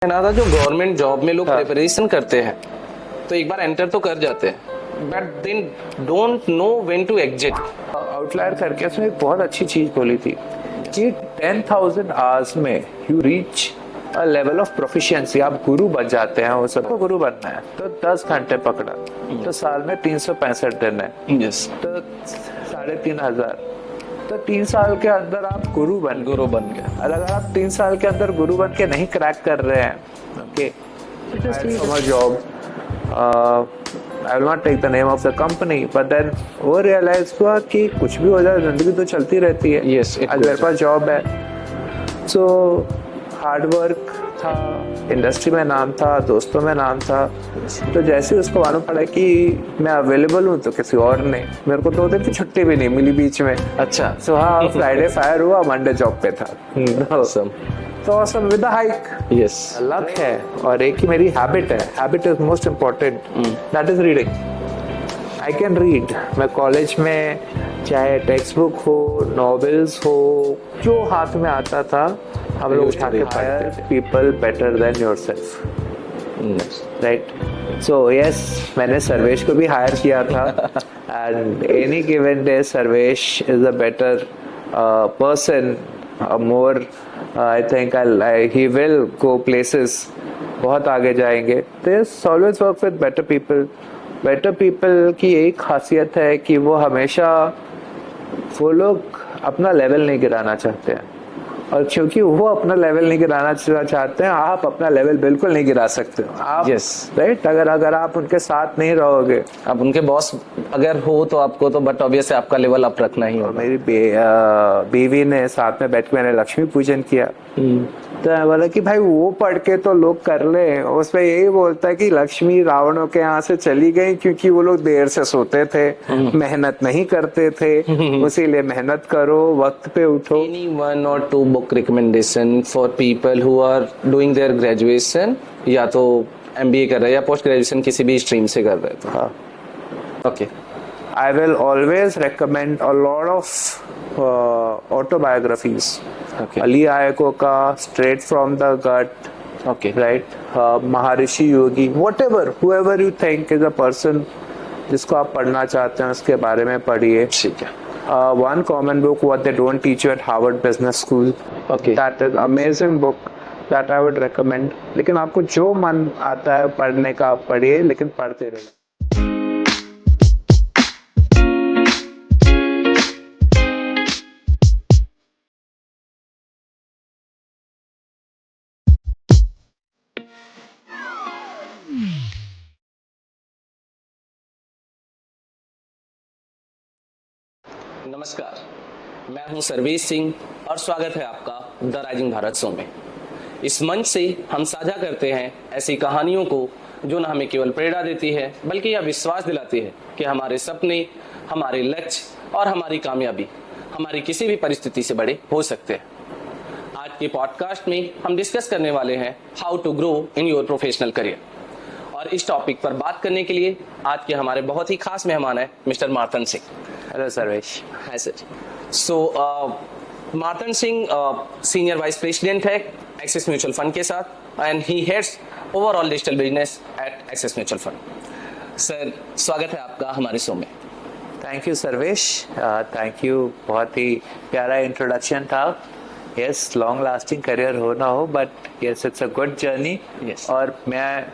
ना था जो गवर्नमेंट जॉब में लोग हाँ। प्रिपरेशन करते हैं तो एक बार एंटर तो कर जाते हैं but then don't know when to exit. Outlier करके उसने एक बहुत अच्छी चीज बोली थी कि 10,000 आवर्स में you reach a level of proficiency, आप गुरु बन जाते हैं। वो सबको गुरु बनना है तो 10 घंटे पकड़ा तो साल में 365 दिन है, यस, तो 3,500, तो 3 साल के अंदर आप गुरु बन गए। और अगर आप 3 साल के अंदर गुरु बन के नहीं क्रैक कर रहे हैं, okay, from a job, I will not take the name of the company, but then वो रियलाइज हुआ कि कुछ भी हो जाए जिंदगी तो चलती रहती है। Yes, it आज मेरे पास जॉब है, सो हार्ड वर्क था, इंडस्ट्री में नाम था, दोस्तों में नाम था, तो जैसे उसको मालूम पड़ा कि मैं अवेलेबल हूँ तो किसी और ने, मेरे को 2 दिन की छुट्टी भी नहीं मिली बीच में। अच्छा, सो हाँ, फ्राइडे फायर हुआ, मंडे जॉब पे था। awesome. तो awesome with the hike. Yes. Luck है और एक ही मेरी हैबिट है, habit is most important, that is reading. I can read. मैं कॉलेज में चाहे टेक्स्ट बुक हो, नॉवेल्स हो, जो हाथ में आता था हम लोग उठा के hire people better than yourself, Yes. Right? So yes, मैंने सर्वेश को भी हायर किया था and any given day Sarvesh is a better person, more I think he will go places, बहुत आगे जाएंगे। तो yes, always work with better people. Better people की एक खासियत है कि वो लोग अपना लेवल नहीं गिराना चाहते हैं, और क्योंकि वो अपना लेवल नहीं गिराना चाहते हैं, आप अपना लेवल बिल्कुल नहीं गिरा सकते हो आप। Yes. राइट? अगर आप उनके साथ नहीं रहोगे, अब उनके बॉस अगर हो तो आपको तो बट ऑब्वियसली आपका लेवल अप रखना ही और होगा। मेरी बीवी ने साथ में बैठ के मैंने लक्ष्मी पूजन किया, तो मैं बोला कि भाई वो पढ़ के तो लोग कर ले, उसमें यही बोलता है कि लक्ष्मी रावणों के यहाँ से चली गई क्योंकि वो लोग देर से सोते थे, मेहनत नहीं करते थे, इसीलिए मेहनत करो, वक्त पे उठो। Any 1 or 2 book recommendation for people who are doing their graduation या तो MBA कर रहे हैं या पोस्ट ग्रेजुएशन किसी भी स्ट्रीम से कर रहे हैं तो हाँ, okay. I will always recommend a lot of autobiographies. Okay. अली आयको का Straight from the Gut, okay, right? Maharshi Yogi, whatever, whoever you think is a person जिसको आप पढ़ना चाहते हैं उसके बारे में पढ़िए। ठीक है। One common book what they don't teach you at Harvard Business School. Okay. That is amazing book that I would recommend. लेकिन आपको जो मन आता है पढ़ने का आप पढ़िए, लेकिन पढ़ते रहिए। नमस्कार, मैं हूं सर्वेश सिंह और स्वागत है आपका द राइजिंग भारत शो में। इस मंच से हम साझा करते हैं ऐसी कहानियों को जो न हमें केवल प्रेरणा देती है बल्कि यह विश्वास दिलाती है कि हमारे सपने, हमारे लक्ष्य और हमारी कामयाबी हमारी किसी भी परिस्थिति से बड़े हो सकते हैं। आज के पॉडकास्ट में हम डिस्कस करने वाले हैं how to grow in your professional career, और इस टॉपिक पर बात करने के लिए आज के हमारे बहुत ही खास मेहमान हैं mister Martan Singh. Hello Sarvesh. Hi sir. So Martan Singh senior vice president है एक्सिस म्यूचुअल फंड के साथ and he heads overall digital business at Axis mutual fund. Sir, स्वागत है आपका हमारे शो में। Thank you Sarvesh, thank you, बहुत ही प्यारा इंट्रोडक्शन था। यस, लॉन्ग लास्टिंग करियर हो ना हो, but yes, it's a good journey. Yes. और मैं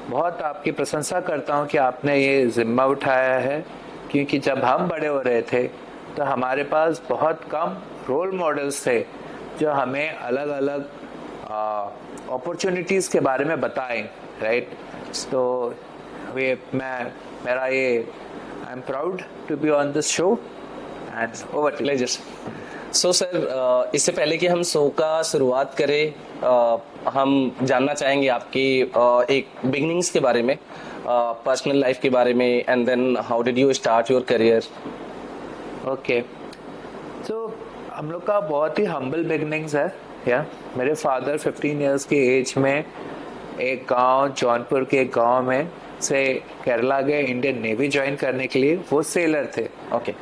बहुत आपकी प्रशंसा करता हूँ कि आपने ये जिम्मा उठाया है, क्योंकि जब हम बड़े हो रहे थे तो हमारे पास बहुत कम रोल मॉडल्स थे जो हमें अलग अलग अपॉर्चुनिटीज़ के बारे में बताएं, राइट? तो मेरा ये I am proud to be on this show and over to pleasure. So sir, इससे पहले कि हम शो का शुरुआत करें, हम जानना चाहेंगे आपकी एक बिगनिंग्स के बारे में, पर्सनल लाइफ के बारे में, and then how did you start your career. Okay, तो हम लोग का बहुत ही हम्बल बिगनिंग्स है। या मेरे फादर 15 इयर्स की एज में एक गांव, जौनपुर के एक गांव में से केरला गए इंडियन नेवी ज्वाइन करने के लिए। वो सेलर थे। ओके।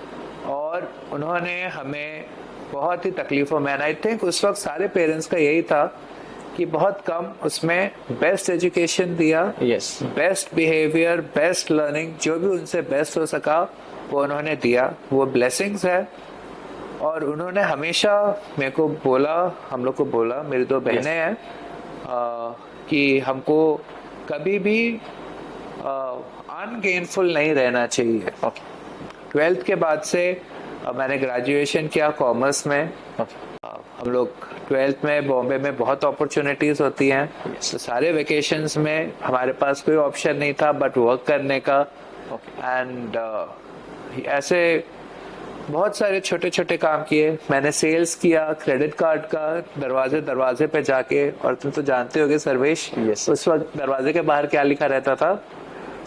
और उन्होंने हमें बहुत ही तकलीफों में, आई थिंक उस वक्त सारे पेरेंट्स का यही था कि बहुत कम उसमें बेस्ट एजुकेशन दिया, yes, best behaviour, best learning, जो भी उनसे बेस्ट हो सका वो उन्होंने दिया। वो ब्लेसिंग्स है। और उन्होंने हमेशा मेरे को बोला, हम लोग को बोला, मेरी 2 बहनें हैं, कि हमको कभी भी अनगेनफुल नहीं रहना चाहिए। ओके, 12th के बाद से मैंने ग्रेजुएशन किया कॉमर्स में। हम लोग 12th में बॉम्बे में बहुत अपॉर्चुनिटीज होती हैं, तो सारे वेकेशंस में हमारे पास कोई ऑप्शन नहीं था बट वर्क करने का। एंड ऐसे बहुत सारे छोटे छोटे काम किए। मैंने सेल्स किया क्रेडिट कार्ड का, दरवाजे दरवाजे पे जाके। और तुम तो जानते होगे सर्वेश, Yes. उस वक्त दरवाजे के बाहर क्या लिखा रहता था?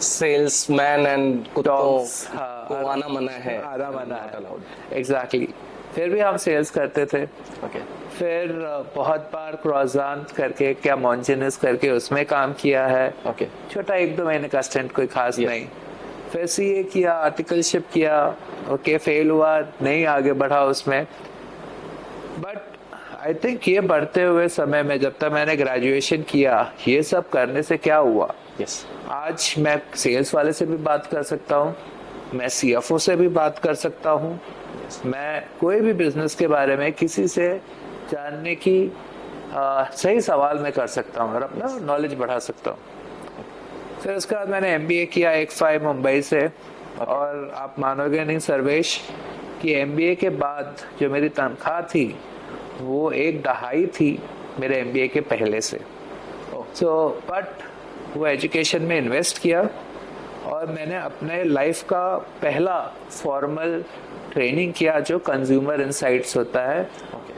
सेल्समैन एंड कुत्तों Dogs, को आना मना है, आना मना Not है। allowed. एग्जैक्टली। फिर भी हम सेल्स करते थे। ओके, फिर बहुत बार क्रॉसजान करके, क्या मॉन्जिनस करके उसमें काम किया है। ओके, छोटा 1-2 महीने का स्टेंट, कोई खास Yes. नहीं। फिर सीए किया, आर्टिकलशिप किया, ओके फेल हुआ, नहीं आगे बढ़ा उसमें। बट आई थिंक ये बढ़ते हुए समय में, जब तक मैंने ग्रेजुएशन किया, ये सब करने से क्या हुआ, यस, आज मैं सेल्स वाले से भी बात कर सकता हूँ, मैं सीएफओ से भी बात कर सकता हूँ, मैं कोई भी बिजनेस के बारे में किसी से जानने की सही सवाल मैं कर सकता हूँ और अपना नॉलेज बढ़ा सकता हूँ। फिर उसके बाद मैंने एमबीए किया एक मुंबई से। और आप मानोगे नहीं सर्वेश कि एमबीए के बाद जो मेरी तनख्वाह थी वो 1.5 थी मेरे एमबीए के पहले से। बट वो एजुकेशन में इन्वेस्ट किया और मैंने अपने लाइफ का पहला फॉर्मल ट्रेनिंग किया जो कंज्यूमर इनसाइट्स होता है।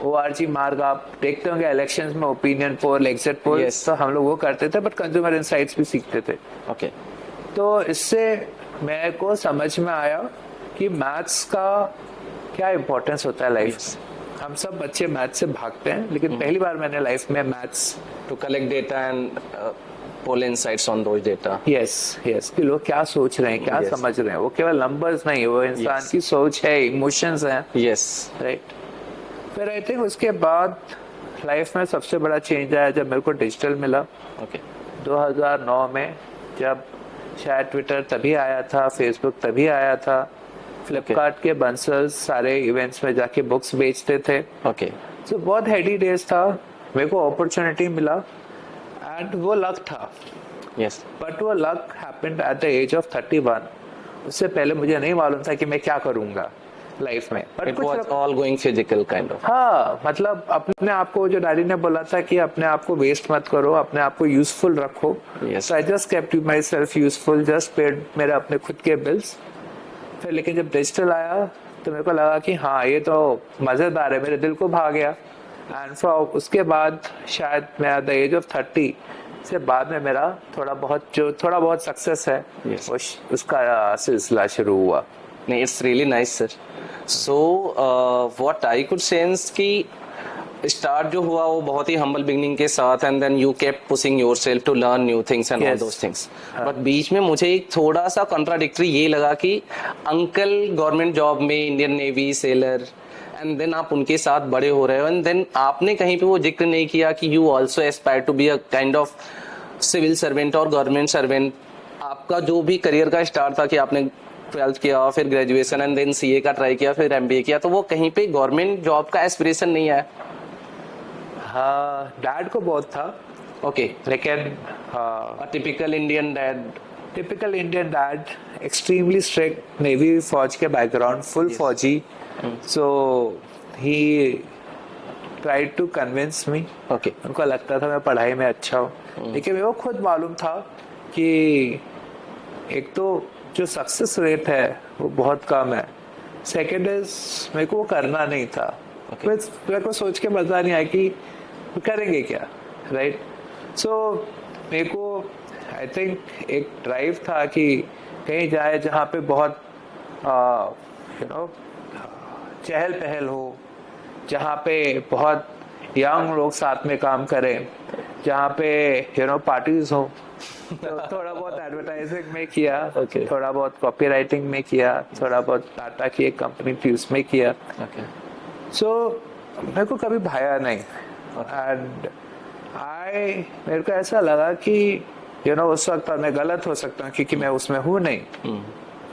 ORG मार्ग आप देखते होंगे इलेक्शंस में, opinion poll, exit poll, Yes. तो हम लोग वो करते थे, बट कंज्यूमर इनसाइट्स भी सीखते थे। ओके, तो इससे मेरे को समझ में आया कि मैथ्स का क्या इम्पोर्टेंस होता है लाइफ में। हम सब बच्चे मैथ्स से भागते हैं, लेकिन पहली बार मैंने लाइफ में maths to collect data and pull insights on those data. Yes कि लोग क्या सोच रहे हैं, क्या Yes. समझ रहे हैं, वो केवल नंबर्स नहीं, वो इंसान Yes. की सोच है, इमोशंस हैं, यस, राइट। फिर आई थिंक उसके बाद लाइफ में सबसे बड़ा चेंज आया जब मेरे को डिजिटल मिला। ओके, 2009 में, जब शायद ट्विटर तभी आया था, फेसबुक तभी आया था, फ्लिपकार्ट के बंसल्स सारे इवेंट्स में जाके बुक्स बेचते थे। ओके, तो बहुत हेडी डेज था, मेरे को अपॉर्चुनिटी मिला एंड वो लक था। यस, बट वो luck happened at the age of 31। उससे पहले मुझे नहीं मालूम था कि मैं क्या करूंगा लाइफ में। But it was all going physical kind of. हाँ, मतलब अपने आप को, जो डैडी ने बोला था कि अपने आप को वेस्ट मत करो, अपने आप को यूजफुल रखो। Yes. I just kept my self useful, just paid मेरे अपने खुद के बिल्स। फिर लेकिन जब डिजिटल आया तो मेरे को लगा कि हाँ ये तो मजेदार है, मेरे दिल को भा गया। एंड उसके बाद शायद मैं एट द एज ऑफ 30 से बाद में मेरा थोड़ा बहुत सक्सेस है, Yes. उसका सिलसिला शुरू हुआ। नहीं, it's really nice sir. So what I could sense कि स्टार्ट जो हुआ वो बहुत ही हम्बल बिगनिंग के साथ, and then you kept pushing yourself to learn new things and all Yes. Those things. But बीच में मुझे एक थोड़ा सा कॉन्ट्राडिक्टरी ये लगा कि अंकल गवर्नमेंट जॉब में, Indian navy sailor, and then आप उनके साथ बड़े हो रहे हो, एंड देन आपने कहीं पे वो जिक्र नहीं किया कि you also aspire to be a kind of civil servant और गवर्नमेंट सर्वेंट। आपका जो भी करियर का स्टार्ट था कि आपने 12th किया, फिर ग्रेजुएशन एंड देन सीए का ट्राई किया, फिर एमबीए किया, तो वो कहीं पे गवर्नमेंट जॉब का एस्पिरेशन नहीं आया? हाँ, डैड को बहुत था। ओके, लेकिन typical Indian dad. Extremely strict, navy फौज के बैकग्राउंड, फुल फौजी। So he tried to convince me. Okay, उनको लगता था मैं पढ़ाई में अच्छा हूँ, लेकिन मेरे को खुद मालूम था कि एक तो जो सक्सेस रेट है वो बहुत कम है, सेकेंड इज मेरे को वो करना नहीं था। मेरे को सोच के मजा नहीं आया कि करेंगे क्या, राइट। सो मेरे को आई थिंक एक ड्राइव था कि कहीं जाए जहाँ पे बहुत चहल पहल हो, जहाँ पे बहुत यंग लोग साथ में काम करें, जहाँ पे पार्टीज हो। तो थोड़ा बहुत एडवर्टाइजिंग में किया, Okay. थोड़ा बहुत कॉपीराइटिंग में किया, थोड़ा बहुत टाटा की एक कंपनी थी उसमें किया। ओके, सो मेरे को कभी भाया नहीं। एंड मेरे को ऐसा लगा कि उस वक्त मैं गलत हो सकता हूँ क्योंकि मैं उसमें हूँ नहीं,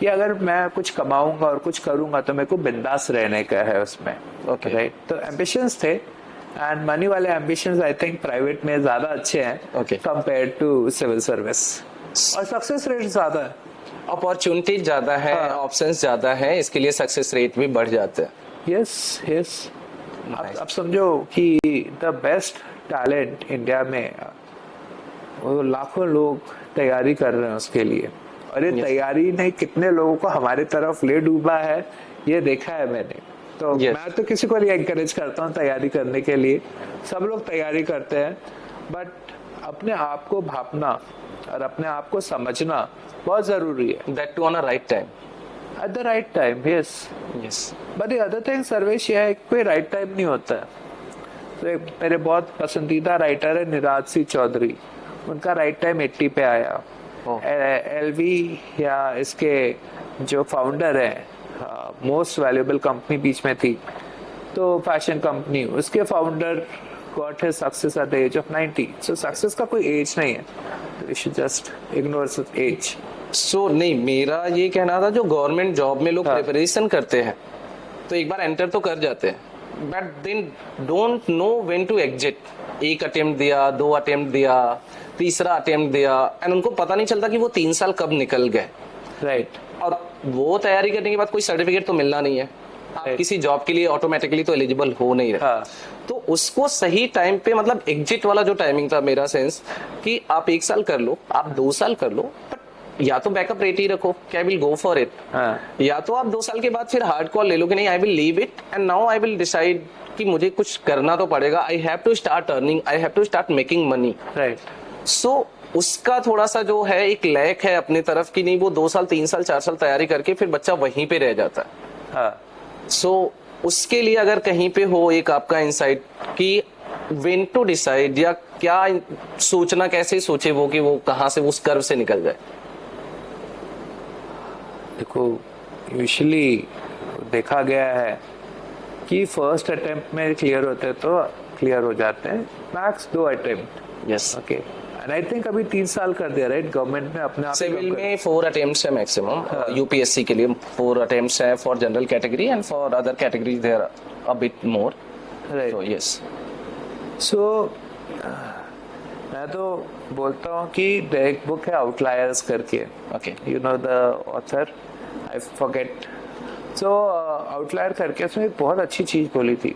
कि अगर मैं कुछ कमाऊंगा और कुछ करूंगा तो मेरे को बिंदास रहने का है उसमें। Okay. राइट, तो एम्बिशंस थे, एंड मनी वाले एम्बिशंस आई थिंक प्राइवेट में ज्यादा अच्छे हैं Okay. Compare to civil service, और सक्सेस रेट ज्यादा है। अपॉर्चुनिटी ज्यादा है, हाँ। ऑप्शंस ज्यादा है, इसके लिए सक्सेस रेट भी बढ़ जाता है। Yes yes. आप समझो कि द बेस्ट टैलेंट इंडिया में, वो लाखों लोग तैयारी कर रहे हैं उसके लिए, और ये तैयारी नहीं कितने लोगों को हमारी तरफ ले डूबा है ये देखा है मैंने। तो मैं तो किसी को नहीं एनकरेज करता हूँ तैयारी करने के लिए, सब लोग तैयारी करते हैं, बट अपने आप को भापना और अपने आप को समझना बहुत जरूरी है। That to on a right time. At the right time, yes yes. But the other thing Sarvesh, ये है कोई राइट टाइम नहीं होता है। तो मेरे बहुत पसंदीदा राइटर है निराज सिंह चौधरी, उनका राइट टाइम 80 पे आया। एलवी या इसके जो फाउंडर है, मोस्ट वैल्यूएबल कंपनी बीच में थी, तो फैशन कंपनी, उसके founder got his success at the age of 90। So success का कोई एज नहीं है, we should just ignore age. So नहीं, मेरा ये कहना था जो गवर्नमेंट जॉब में लोग प्रिपरेशन करते हैं तो एक बार एंटर तो कर जाते हैं, but then don't know when to exit. एक अटेम्प्ट दिया, 2 अटेम्प्ट दिया, तीसरा अटेम्प्ट दिया, एंड उनको पता नहीं चलता कि वो 3 साल कब निकल गए। राइट। और वो तैयारी करने के बाद कोई सर्टिफिकेट तो मिलना नहीं है, आप किसी जॉब के लिए ऑटोमेटिकली तो एलिजिबल हो नहीं रहे। तो उसको सही टाइम पे, मतलब एग्जिट वाला जो टाइमिंग था मेरा सेंस, कि आप 1 साल कर लो, आप 2 साल कर लो, बट या तो बैकअप रेट ही रखो कि I will go for it, या तो आप 2 साल के बाद फिर हार्ड कॉल ले लो कि नहीं, I will leave it and now I will decide कि मुझे कुछ करना तो पड़ेगा, I have to start earning, I have to start making money. Right. So उसका थोड़ा सा जो है एक लैक है अपने तरफ की, नहीं वो 2 साल 3 साल 4 साल तैयारी करके फिर बच्चा वहीं पे रह जाता है। सो उसके लिए अगर कहीं पे हो एक आपका इंसाइट कि व्हेन टू डिसाइड, या क्या सोचना, कैसे सोचे वो कि वो कहाँ से उस कर्व से निकल जाए। देखो, यूजुअली देखा गया है कि फर्स्ट अटेम्प्ट में क्लियर होते हैं तो क्लियर हो जाते हैं, max 2 attempt. Yes. Okay, and I think अभी 3 साल कर दिया, राइट, गवर्नमेंट ने अपने आप। सिविल में 4 अटेम्प्ट्स है मैक्सिमम, यूपीएससी के लिए 4 अटेम्प्ट्स है for general category, and for other categories there a bit more. Right. तो यस। सो मैं तो बोलता हूँ कि एक बुक है आउटलायर्स करके, okay, you know the author, I forget. So outlier करके उसमें एक बहुत अच्छी चीज बोली थी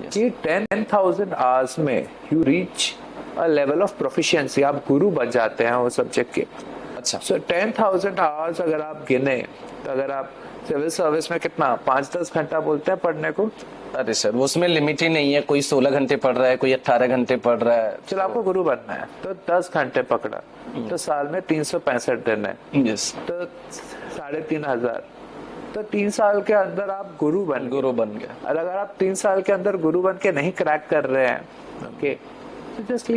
कि 10,000 आवर्स में you reach a level of proficiency, आप गुरु बन जाते हैं वो सब्जेक्ट के। अच्छा। सो 10,000 आवर्स अगर आप गिने, तो अगर आप सिविल सर्विस में कितना 5-10 घंटा बोलते हैं पढ़ने को। अरे सर, उसमें लिमिट ही नहीं है, कोई 16 घंटे पढ़ रहा है, कोई 18 घंटे पढ़ रहा है। चलो आपको गुरु बनना है तो 10 घंटे पकड़ा, तो साल में 365 दिन है, यस, तो 3,500, तो 3 साल के अंदर आप गुरु बन गया। और अगर आप 3 साल के अंदर गुरु बन के नहीं क्रैक कर रहे हैं, okay, just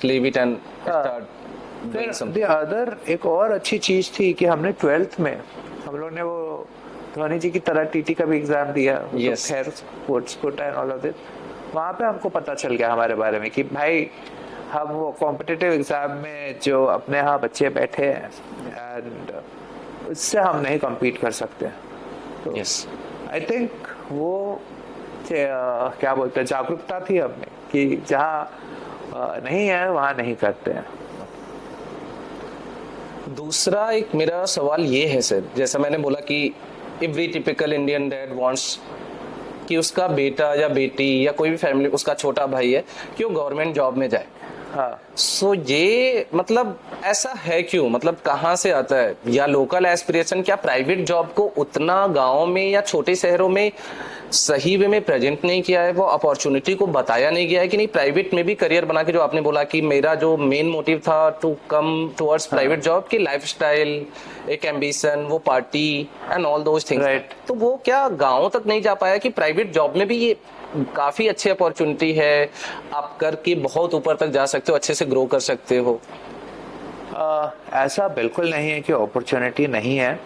leave it and start doing something. The other एक और अच्छी चीज थी कि हमने 12th में हम लोग ने वो धोनी जी की तरह टीटी का भी एग्जाम दिया, खैर sports quota and all of this, वहां पे हमको पता चल गया हमारे बारे में कि भाई हम वो कॉम्पिटिटिव एग्जाम में जो अपने यहाँ बच्चे बैठे हैं एंड उससे हम नहीं कम्पीट कर सकते। तो आई थिंक वो क्या बोलते हैं, जागरूकता थी हमें कि जहाँ नहीं है वहां नहीं करते हैं। दूसरा एक मेरा सवाल ये है सर, जैसा मैंने बोला कि every typical Indian dad wants कि उसका बेटा या बेटी या कोई भी फैमिली, उसका छोटा भाई है कि वो गवर्नमेंट जॉब में जाए। सो ये मतलब ऐसा है क्यों, मतलब कहाँ से आता है, या लोकल एस्पिरेशन, क्या प्राइवेट जॉब को उतना गाँव में या छोटे शहरों में सही वे में प्रेजेंट नहीं किया है, वो अपॉर्चुनिटी को बताया नहीं गया है कि नहीं प्राइवेट में भी करियर बना के, जो आपने बोला कि मेरा जो मेन मोटिव था to come towards private job की लाइफस्टाइल, एक एम्बिशन, वो party and all those things, तो वो क्या गाँव तक नहीं जा पाया कि प्राइवेट जॉब में भी ये काफी अच्छी अपॉर्चुनिटी है, आप करके बहुत ऊपर तक जा सकते हो, अच्छे से ग्रो कर सकते हो। ऐसा बिल्कुल नहीं है कि अपॉर्चुनिटी नहीं है।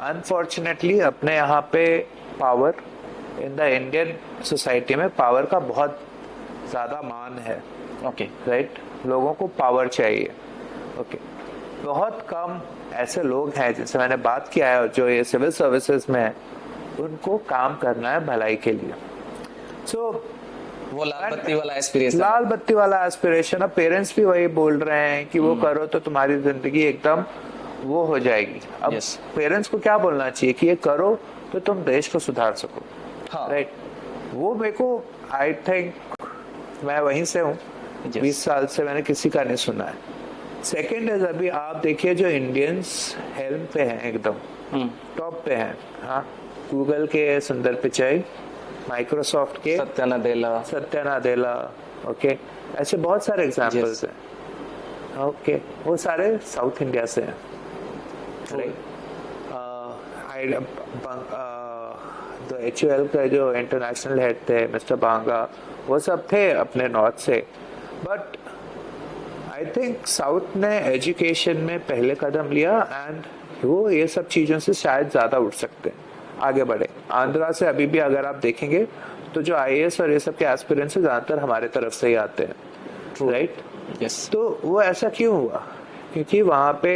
अनफॉर्चुनेटली अपने यहाँ पे power, in the Indian society में पावर का बहुत ज़्यादा मान है, ओके राइट, लोगों को पावर चाहिए। ओके, बहुत कम ऐसे लोग हैं जिनसे मैंने बात किया है जो ये सिविल सर्विसेज में है, उनको काम करना है भलाई के लिए। सो वो लाल बत्ती वाला एक्सपीरियंस, लाल बत्ती वाला एस्पिरेशन, अब पेरेंट्स भी वही बोल रहे हैं कि वो करो तो तुम्हारी जिंदगी एकदम वो हो जाएगी। अब Yes. पेरेंट्स को क्या बोलना चाहिए कि ये करो तो तुम देश को सुधार सको, हाँ राइट। वो मेरे को आई थिंक, मैं वहीं से हूँ, Yes. 20 साल से मैंने किसी का नहीं सुना है। सेकेंड इज, अभी आप देखिए जो इंडियंस हेल्म पे हैं, एकदम टॉप पे हैं, हाँ, गूगल के सुंदर पिचाई, माइक्रोसॉफ्ट के सत्या नादेला, ओके, ऐसे बहुत सारे एग्जांपल्स हैं। ओके, वो सारे साउथ इंडिया से हैं, तो HUL का जो इंटरनेशनल हेड थे मिस्टर बांगा, वो सब थे अपने नॉर्थ से। बट आई थिंक साउथ ने एजुकेशन में पहले कदम लिया एंड वो ये सब चीज़ों से शायद ज़्यादा उठ सकते हैं, आगे बढ़े। आंध्रा से अभी भी अगर आप देखेंगे तो जो IAS और ये सब के एस्पिरेंट्स ज़्यादातर हमारे तरफ से ही आते हैं, राइट। यस, तो वो ऐसा क्यों हुआ? क्योंकि वहाँ पे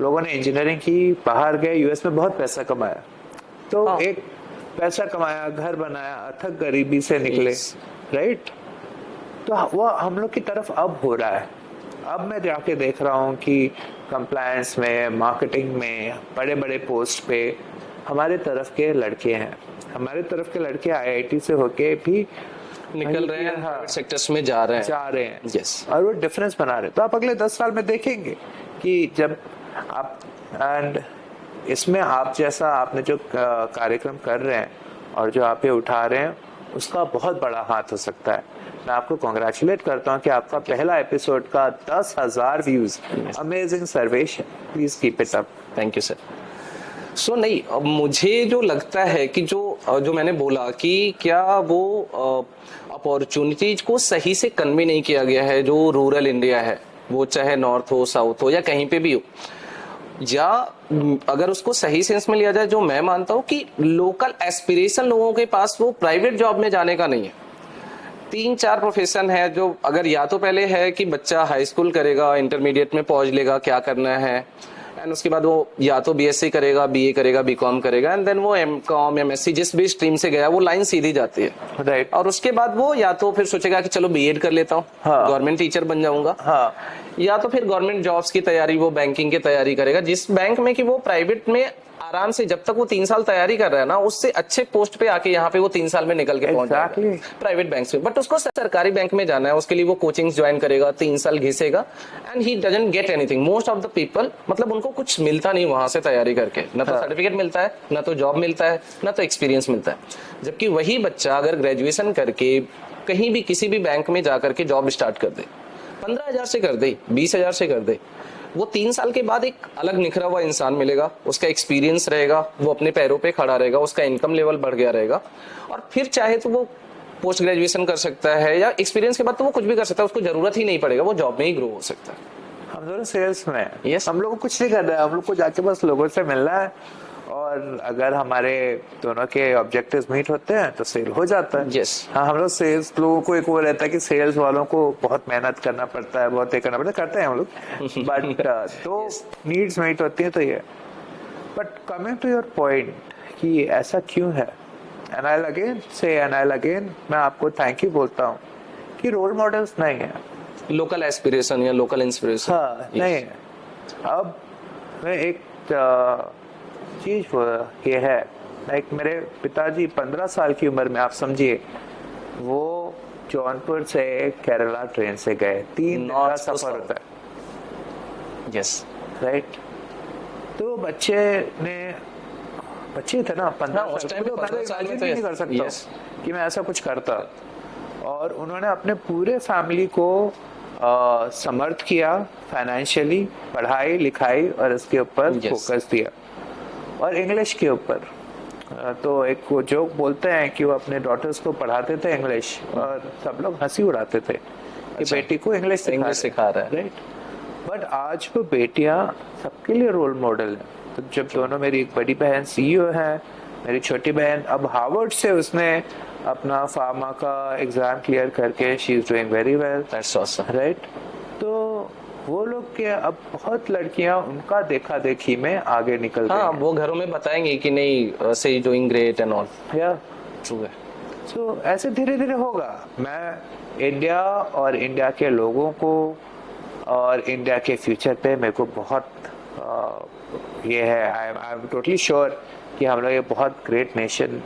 लोगों ने इंजीनियरिंग की, बाहर गए, US में बहुत पैसा कमाया, तो एक पैसा कमाया, घर बनाया, अथक गरीबी से निकले, राइट। तो वो हम लोग की तरफ अब हो रहा है। अब मैं जाके देख रहा हूँ कि कंप्लायंस में, मार्केटिंग में, बड़े बड़े पोस्ट पे हमारे तरफ के लड़के हैं, हमारे तरफ के लड़के IIT से होके भी निकल रहे हैं, हाँ, सेक्टर्स में जा रहे हैं। यस, और वो डिफरेंस बना रहे हैं। तो आप अगले 10 साल में देखेंगे कि जब आप, एंड इसमें आप जैसा आपने जो कार्यक्रम कर रहे हैं और जो आप ये उठा रहे हैं, उसका बहुत बड़ा हाथ हो सकता है। मैं आपको कॉन्ग्रेचुलेट करता हूँ कि आपका पहला एपिसोड का 10,000 views, amazing Sarvesh, please keep it up. Thank you sir. So नहीं, अब मुझे जो लगता है कि जो मैंने बोला कि क्या वो अपॉर्चुनिटीज को सही से कन्वे नहीं किया गया है, जो रूरल इंडिया है, वो चाहे नॉर्थ हो, साउथ हो, या कहीं पे भी हो, या अगर उसको सही सेंस में लिया जाए, जो मैं मानता हूँ कि लोकल एस्पिरेशन लोगों के पास वो प्राइवेट जॉब में जाने का नहीं है। 3-4 प्रोफेशन है जो, अगर या तो पहले है कि बच्चा हाई स्कूल करेगा, इंटरमीडिएट में पहुंच लेगा क्या करना है, एंड उसके बाद वो या तो BSc करेगा, BA करेगा, BCom करेगा, एंड देन वो MCom, MSc जिस भी स्ट्रीम से गया वो लाइन सीधी जाती है, राइट। और उसके बाद वो या तो फिर सोचेगा कि चलो B.Ed कर लेता हूँ, गवर्नमेंट टीचर बन जाऊंगा, हाँ, या तो फिर गवर्नमेंट जॉब्स की तैयारी, वो बैंकिंग की तैयारी करेगा, जिस बैंक में कि वो प्राइवेट में आराम से जब तक वो 3 साल तैयारी कर रहा है ना, उससे अच्छे पोस्ट पे आके यहाँ पे वो 3 साल में निकल के पहुंच जाएगा प्राइवेट बैंक में। बट उसको सरकारी बैंक में जाना है, उसके लिए वो कोचिंग्स ज्वाइन करेगा, 3 साल घिसेगा, and he doesn't get anything. Most of the people, मतलब उनको कुछ मिलता नहीं वहां से तैयारी करके, ना तो सर्टिफिकेट मिलता है, ना तो जॉब मिलता है, ना तो एक्सपीरियंस मिलता है। जबकि वही बच्चा अगर ग्रेजुएशन करके कहीं भी किसी भी बैंक में जाकर के जॉब स्टार्ट कर दे, 15,000 से कर दे, 20,000 से कर दे, वो 3 साल के बाद एक अलग निखरा हुआ इंसान मिलेगा, उसका एक्सपीरियंस रहेगा, वो अपने पैरों पे खड़ा रहेगा, उसका इनकम लेवल बढ़ गया रहेगा, और फिर चाहे तो वो पोस्ट ग्रेजुएशन कर सकता है, या एक्सपीरियंस के बाद तो वो कुछ भी कर सकता है, उसको जरूरत ही नहीं पड़ेगा, वो जॉब में ही ग्रो हो सकता है। हम दोनों सेल्स में हैं। Yes. हम लोग को कुछ नहीं करना है, हम लोग को जाके बस लोगों से मिलना है, और अगर हमारे दोनों के ऑब्जेक्टिव्स मीट होते हैं तो सेल हो जाता है। Yes. हाँ, हम लोग सेल्स लोगों को एक वो रहता है कि सेल्स वालों को बहुत मेहनत करना पड़ता है, बहुत ये करना पड़ता है, करते हैं हम लोग, बट तो नीड्स मीट होती है तो ये। But coming to your point कि ऐसा क्यों है, and I again say, and I again मैं आपको थैंक यू बोलता हूँ कि रोल मॉडल्स नहीं है, लोकल एस्पिरेशन या लोकल इंस्पिरेशन, हाँ, नहीं है। अब मैं एक चीज ये है, लाइक मेरे पिताजी 15 साल की उम्र में, आप समझिए, वो जौनपुर से केरला ट्रेन से गए, 3 दिन का सफर होता है, यस, राइट। तो बच्चे थे ना 15 साल, तो मैं इमेजिन नहीं कर सकता कि मैं ऐसा कुछ करता, और उन्होंने अपने पूरे फैमिली को समर्थ किया फाइनेंशियली, पढ़ाई लिखाई और इसके ऊपर फोकस दिया, और इंग्लिश के ऊपर। तो एक वो जोक बोलते हैं कि वो अपने डॉटर्स को पढ़ाते थे इंग्लिश, और सब लोग हंसी उड़ाते थे कि बेटी को इंग्लिश सिखा रहा है, राइट। बट आज वो बेटियां सबके लिए रोल मॉडल है। तो जब दोनों, मेरी एक बड़ी बहन CEO है, मेरी छोटी बहन अब हार्वर्ड से उसने अपना फार्मा का एग्जाम क्लियर करके she is doing very well, that's awesome. Right. तो वो लोग के अब बहुत लड़कियां उनका देखा देखी में आगे निकल हाँ, गई वो घरों में बताएंगे कि नहीं से डूइंग ग्रेट एंड ऑल। या ट्रू है। तो ऐसे धीरे धीरे होगा। मैं इंडिया और इंडिया के लोगों को और इंडिया के फ्यूचर पे मेरे को बहुत ये है, आई एम टोटली श्योर कि हम लोग ये बहुत ग्रेट नेशन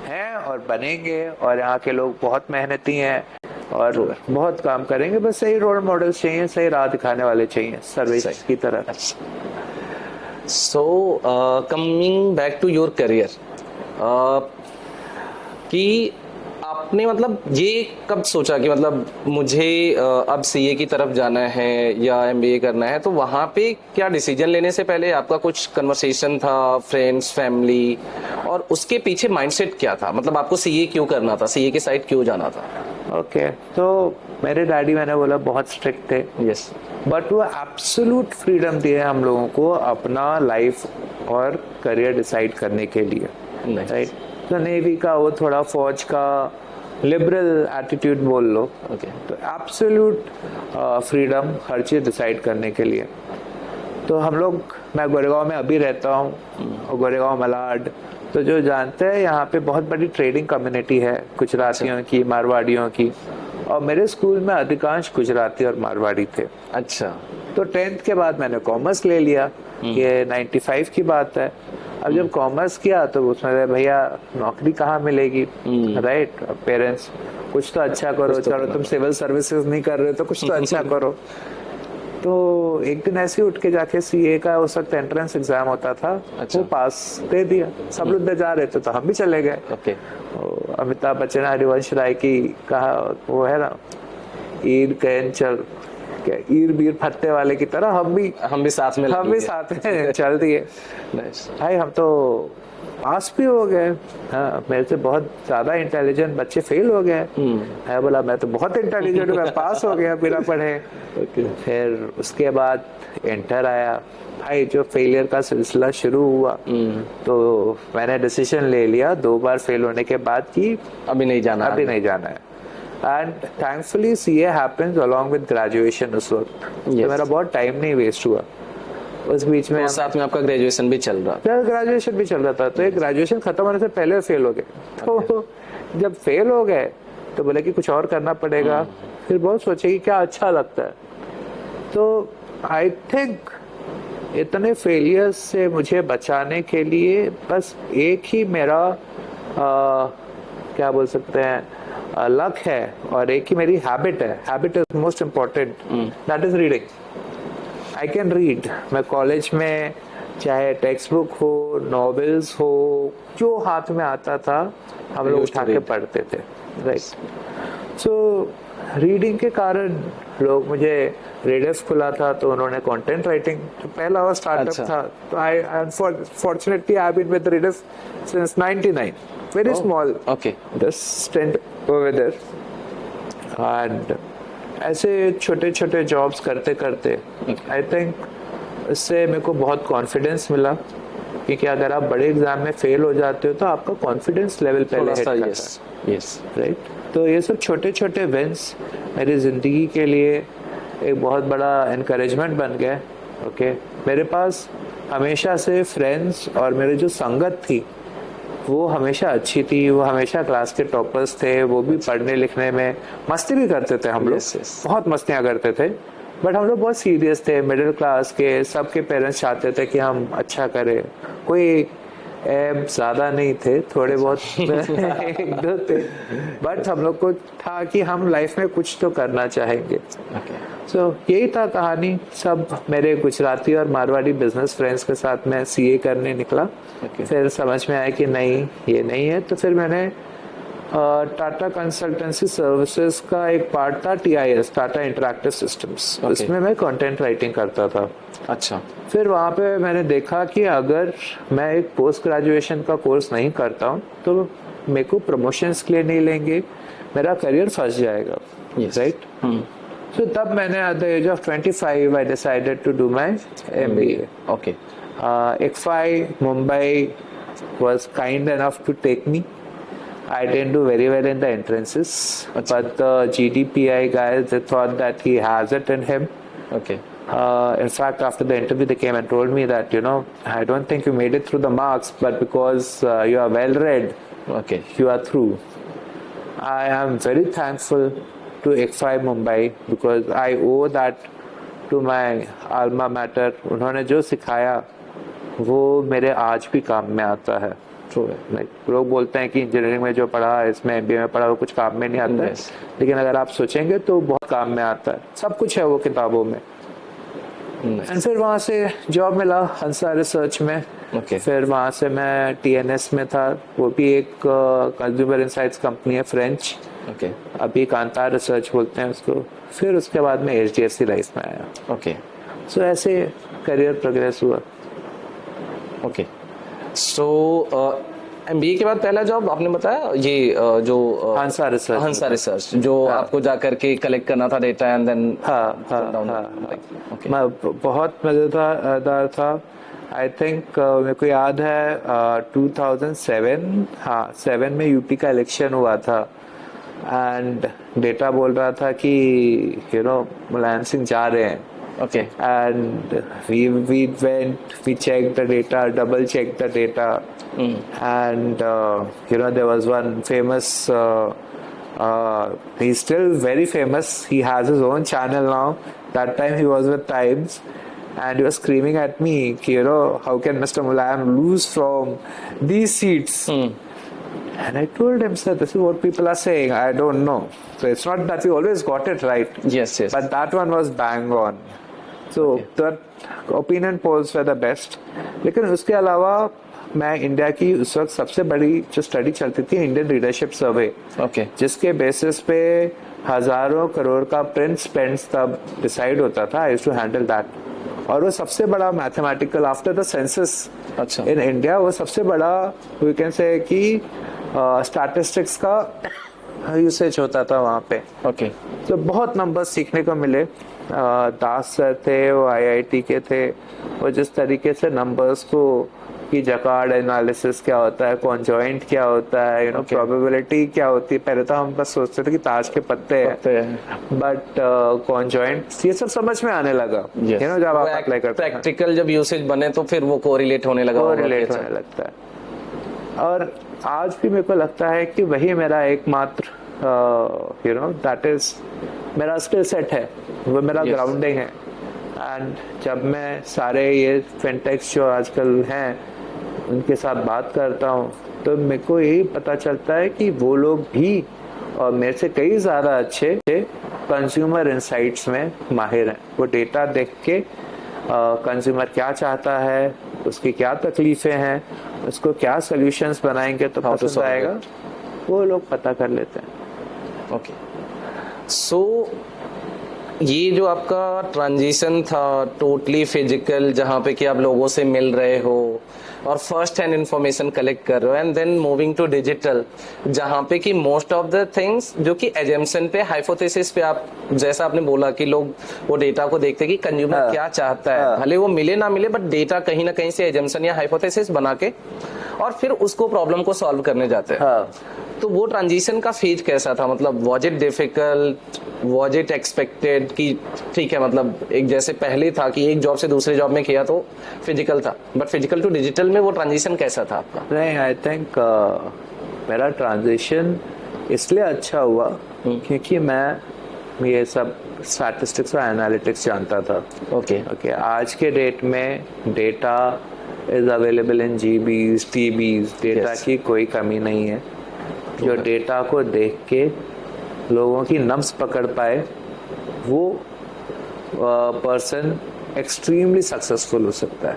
हैं और बनेंगे, और यहाँ के लोग बहुत मेहनती हैं और बहुत काम करेंगे। बस सही रोल मॉडल्स चाहिए, सही राह दिखाने वाले चाहिए सर्विस की तरह। So coming back to your career, कि आपने मतलब ये कब सोचा कि मतलब मुझे अब सीए की तरफ जाना है या एमबीए करना है, तो वहाँ पे क्या डिसीजन लेने से पहले आपका कुछ कन्वर्सेशन था, फ्रेंड्स, फैमिली, और उसके पीछे माइंडसेट क्या था? मतलब आपको सीए क्यों करना था, सीए की साइड क्यों जाना था? ओके, तो मेरे डैडी, मैंने बोला, बहुत स्ट्रिक्ट थे। यस। बट वो एब्सोल्यूट फ्रीडम दिए हम लोगों को अपना लाइफ और करियर डिसाइड करने के लिए, राइट। तो नेवी का वो थोड़ा फौज का लिबरल एटीट्यूड बोल लो, ओके। तो एब्सोल्यूट फ्रीडम हर चीज डिसाइड करने के लिए। तो हम लोग, मैं गोरेगांव में अभी रहता हूँ, गोरेगांव मलाड, तो जो जानते हैं यहाँ पे बहुत बड़ी ट्रेडिंग कम्युनिटी है, गुजरातियों की, मारवाड़ियों की, और मेरे स्कूल में अधिकांश गुजराती और मारवाड़ी थे। अच्छा। तो 10th के बाद मैंने कॉमर्स ले लिया, ये 95 की बात है। अब जब कॉमर्स किया तो उसमें भैया नौकरी कहाँ मिलेगी, राइट। पेरेंट्स, कुछ तो अच्छा करो, चलो तुम सिविल सर्विसेज नहीं कर रहे तो कुछ तो अच्छा करो। तो एक दिन ऐसे ही उठ के जाके सीए का उस वक्त एंट्रेंस एग्जाम होता था, वो पास दे दिया। सब लोग दे जा रहे थे तो हम भी चले गए। ओके। अमिताभ बच्चन, हरिवंश राय की कहा वो है ना, ईद कैन चल, क्या ईर बीर फत्ते वाले की तरह हम भी साथ में चल दिए। भाई हम तो पास भी हो गए। हाँ, मेरे से बहुत ज्यादा इंटेलिजेंट बच्चे फेल हो गए। मैं बोला मैं तो बहुत इंटेलिजेंट हूँ, मैं पास हो गया बिना पढ़े। फिर उसके बाद इंटर आया। भाई जो फेलियर का सिलसिला शुरू हुआ, तो मैंने डिसीजन ले लिया 2 बार फेल होने के बाद कि अभी नहीं जाना है। And thankfully CA happens along with graduation उस वक्त। तो मेरा बहुत टाइम नहीं वेस्ट हुआ उस बीच में। साथ में आपका ग्रेजुएशन भी चल रहा था? ग्रेजुएशन भी चल रहा था। तो एक ग्रेजुएशन खत्म होने से पहले फेल हो गए। तो जब फेल हो गए तो बोले कि कुछ और करना पड़ेगा। फिर बहुत सोचे कि क्या अच्छा लगता है। तो आई थिंक इतने फेलियर्स से मुझे बचाने के लिए बस एक ही मेरा क्या बोल सकते हैं लक है, और एक ही मेरी हैबिट है। Habit is most important, that is reading. I can read. मैं कॉलेज में चाहे टेक्स्ट बुक हो, नॉवेल्स हो, जो हाथ में आता था हम लोग उठा के पढ़ते थे, राइट। सो रीडिंग के कारण लोग, मुझे रेडियस खुला था तो उन्होंने कंटेंट राइटिंग, तो पहला वो स्टार्टअप था। तो I fortunately I have been with Radius since 99, very small, okay, just stint over there. And ऐसे छोटे छोटे जॉब्स करते करते आई थिंक इससे मेरे को बहुत कॉन्फिडेंस मिला, क्योंकि अगर आप बड़े एग्जाम में फेल हो जाते हो तो आपका कॉन्फिडेंस लेवल पहले हिट करता है, राइट। तो ये सब छोटे छोटे विंस मेरी जिंदगी के लिए एक बहुत बड़ा एनकरेजमेंट बन गया। ओके, मेरे पास हमेशा से फ्रेंड्स और मेरी जो संगत थी वो हमेशा अच्छी थी। वो हमेशा क्लास के टॉपर्स थे, वो भी पढ़ने लिखने में मस्ती भी करते थे। हम लोग बहुत मस्तियाँ करते थे, बट हम लोग बहुत सीरियस थे, मिडिल क्लास के। सबके पेरेंट्स चाहते थे कि हम अच्छा करें। कोई ज्यादा नहीं थे, थोड़े बहुत एक दो थे, बट हम लोग को था कि हम लाइफ में कुछ तो करना चाहेंगे। सो यही था कहानी। सब मेरे गुजराती और मारवाड़ी बिजनेस फ्रेंड्स के साथ मैं सीए करने निकला। फिर समझ में आया कि नहीं, ये नहीं है। तो फिर मैंने टाटा कंसल्टेंसी सर्विसेज का एक पार्ट था TIS, टाटा इंटरैक्टिव सिस्टम्स, उसमें मैं कंटेंट राइटिंग करता था। अच्छा। फिर वहाँ पे मैंने देखा कि अगर मैं एक पोस्ट ग्रेजुएशन का कोर्स नहीं करता हूँ तो मेरे को प्रमोशंस के लिए नहीं लेंगे, मेरा करियर फंस जाएगा, राइट। So तब मैंने at the age of 25 I decided to do my MBA. Okay. ICFI Mumbai was kind enough to take me. I didn't do very well in the entrances, but the GDPI guys, they thought that he has it in him. Okay. In fact, after the interview, they came and told me that, you know, I don't think you made it through the marks, but because you are well read, Okay. you are through. I am very thankful to ICFI Mumbai because I owe that to my alma mater. उन्होंने जो सिखाया वो मेरे आज भी काम में आता है. True है. Like, लोग बोलते हैं कि इंजीनियरिंग में जो पढ़ा, इसमें MBA में पढ़ा, वो कुछ काम में नहीं आता है. Yes. लेकिन अगर आप सोचेंगे तो बहुत काम में आता है. सब कुछ है वो किताबों में. एंड फिर वहाँ से जॉब मिला हंसा रिसर्च में. Okay. फिर वहाँ से मैं TNS में था. वो भी एक कंज्यूमर इनसाइट्स कंपनी है, फ्रेंच. Okay. अभी कांता रिसर्च बोलते हैं उसको. फिर उसके बाद में HDFC लाइफ में आया. Okay. सो ऐसे करियर प्रोग्रेस हुआ. ओके. सो MBA के बाद पहला जॉब आपने बताया ये जो हंसा रिसर्च जो आपको जा करके कलेक्ट करना था डेटा एंड देन मैं बहुत मजेदार था. आई थिंक मेरे को याद है 2007 7 में यूपी का इलेक्शन हुआ था एंड डेटा बोल रहा था कि यू नो मुलायम सिंह जा रहे हैं. Okay. And we checked the data, double checked the data, and you know there was one famous. He's still very famous. He has his own channel now. That time he was with Times, and he was screaming at me, you know, how can Mr. Mulayam lose from these seats? And I told him, sir, this is what people are saying. I don't know. So it's not that we always got it right. Yes. But that one was bang on. So the opinion polls were the best. लेकिन उसके अलावा मैं India की उस वक्त सबसे बड़ी जो स्टडी चलती थी इंडियन लीडरशिप सर्वे. Okay. जिसके बेसिस पे हजारों करोड़ का प्रिंट स्पेंड्स तब डिसाइड होता था. I used to handle that. और वो सबसे बड़ा मैथमेटिकल आफ्टर द सेंसस अच्छा. इन इंडिया वो सबसे बड़ा वी कैन से कि स्टैटिस्टिक्स का यूसेज होता था वहाँ पे. Okay. तो बहुत नंबर्स सीखने को मिले. दास सर थे, वो IIT के थे. वो जिस तरीके से नंबर्स को कि जकार्ड एनालिसिस क्या होता है, कॉन्जॉइंट क्या होता है, यू नो प्रोबेबिलिटी क्या होती है. पहले तो हम बस सोचते थे कि ताश के पत्ते हैं, बट कॉन्जॉइंट ये सब समझ में आने लगा. यू नो जब आप अप्लाई करते हैं प्रैक्टिकल जब यूसेज बने तो फिर वो कोरिलेट होने लगा. कोरिलेट होने लगता है. और आज भी मेरे को लगता है कि वही मेरा एकमात्र यू नो दैट इज मेरा स्किल सेट है, वो मेरा ग्राउंडिंग है. एंड जब मैं सारे ये फिनटेक्स जो आजकल हैं उनके साथ बात करता हूँ तो मेरे को यही पता चलता है कि वो लोग भी और मेरे से कई ज़्यादा अच्छे कंज्यूमर इंसाइट्स में माहिर हैं. वो डेटा देख के कंज्यूमर क्या चाहता है, उसकी क्या तकलीफ़ें हैं, उसको क्या सोल्यूशंस बनाएंगे तो पसंद आएगा, वो लोग पता कर लेते हैं. ओके. सो ये जो आपका ट्रांजिशन था टोटली फिजिकल, जहाँ पे कि आप लोगों से मिल रहे हो और फर्स्ट हैंड इंफॉर्मेशन कलेक्ट कर रहे हो, and then moving to digital जहाँ पे कि मोस्ट ऑफ द थिंग्स जो कि एजम्पशन पे, हाइपोथेसिस पे, आप जैसा आपने बोला कि लोग वो डेटा को देखते कि कंज्यूमर क्या चाहता है, भले वो मिले ना मिले, बट डेटा कहीं ना कहीं से एजम्पशन या हाइपोथेसिस बना के और फिर उसको प्रॉब्लम को सॉल्व करने जाते हैं. तो वो ट्रांजिशन का फेज कैसा था? मतलब was it difficult, was it expected कि ठीक है, मतलब एक जैसे पहले था कि एक जॉब से दूसरे जॉब में किया तो फिजिकल था, बट फिजिकल टू डिजिटल में वो ट्रांजिशन कैसा था आपका? नहीं, आई थिंक मेरा ट्रांजिशन इसलिए अच्छा हुआ क्योंकि मैं ये सब स्टैटिस्टिक्स और एनालिटिक्स जानता था. ओके. आज के डेट में data is available in GBs, TBs. Data की कोई कमी नहीं है. जो डेटा को देख के लोगों की नब्ज पकड़ पाए वो पर्सन एक्सट्रीमली सक्सेसफुल हो सकता है.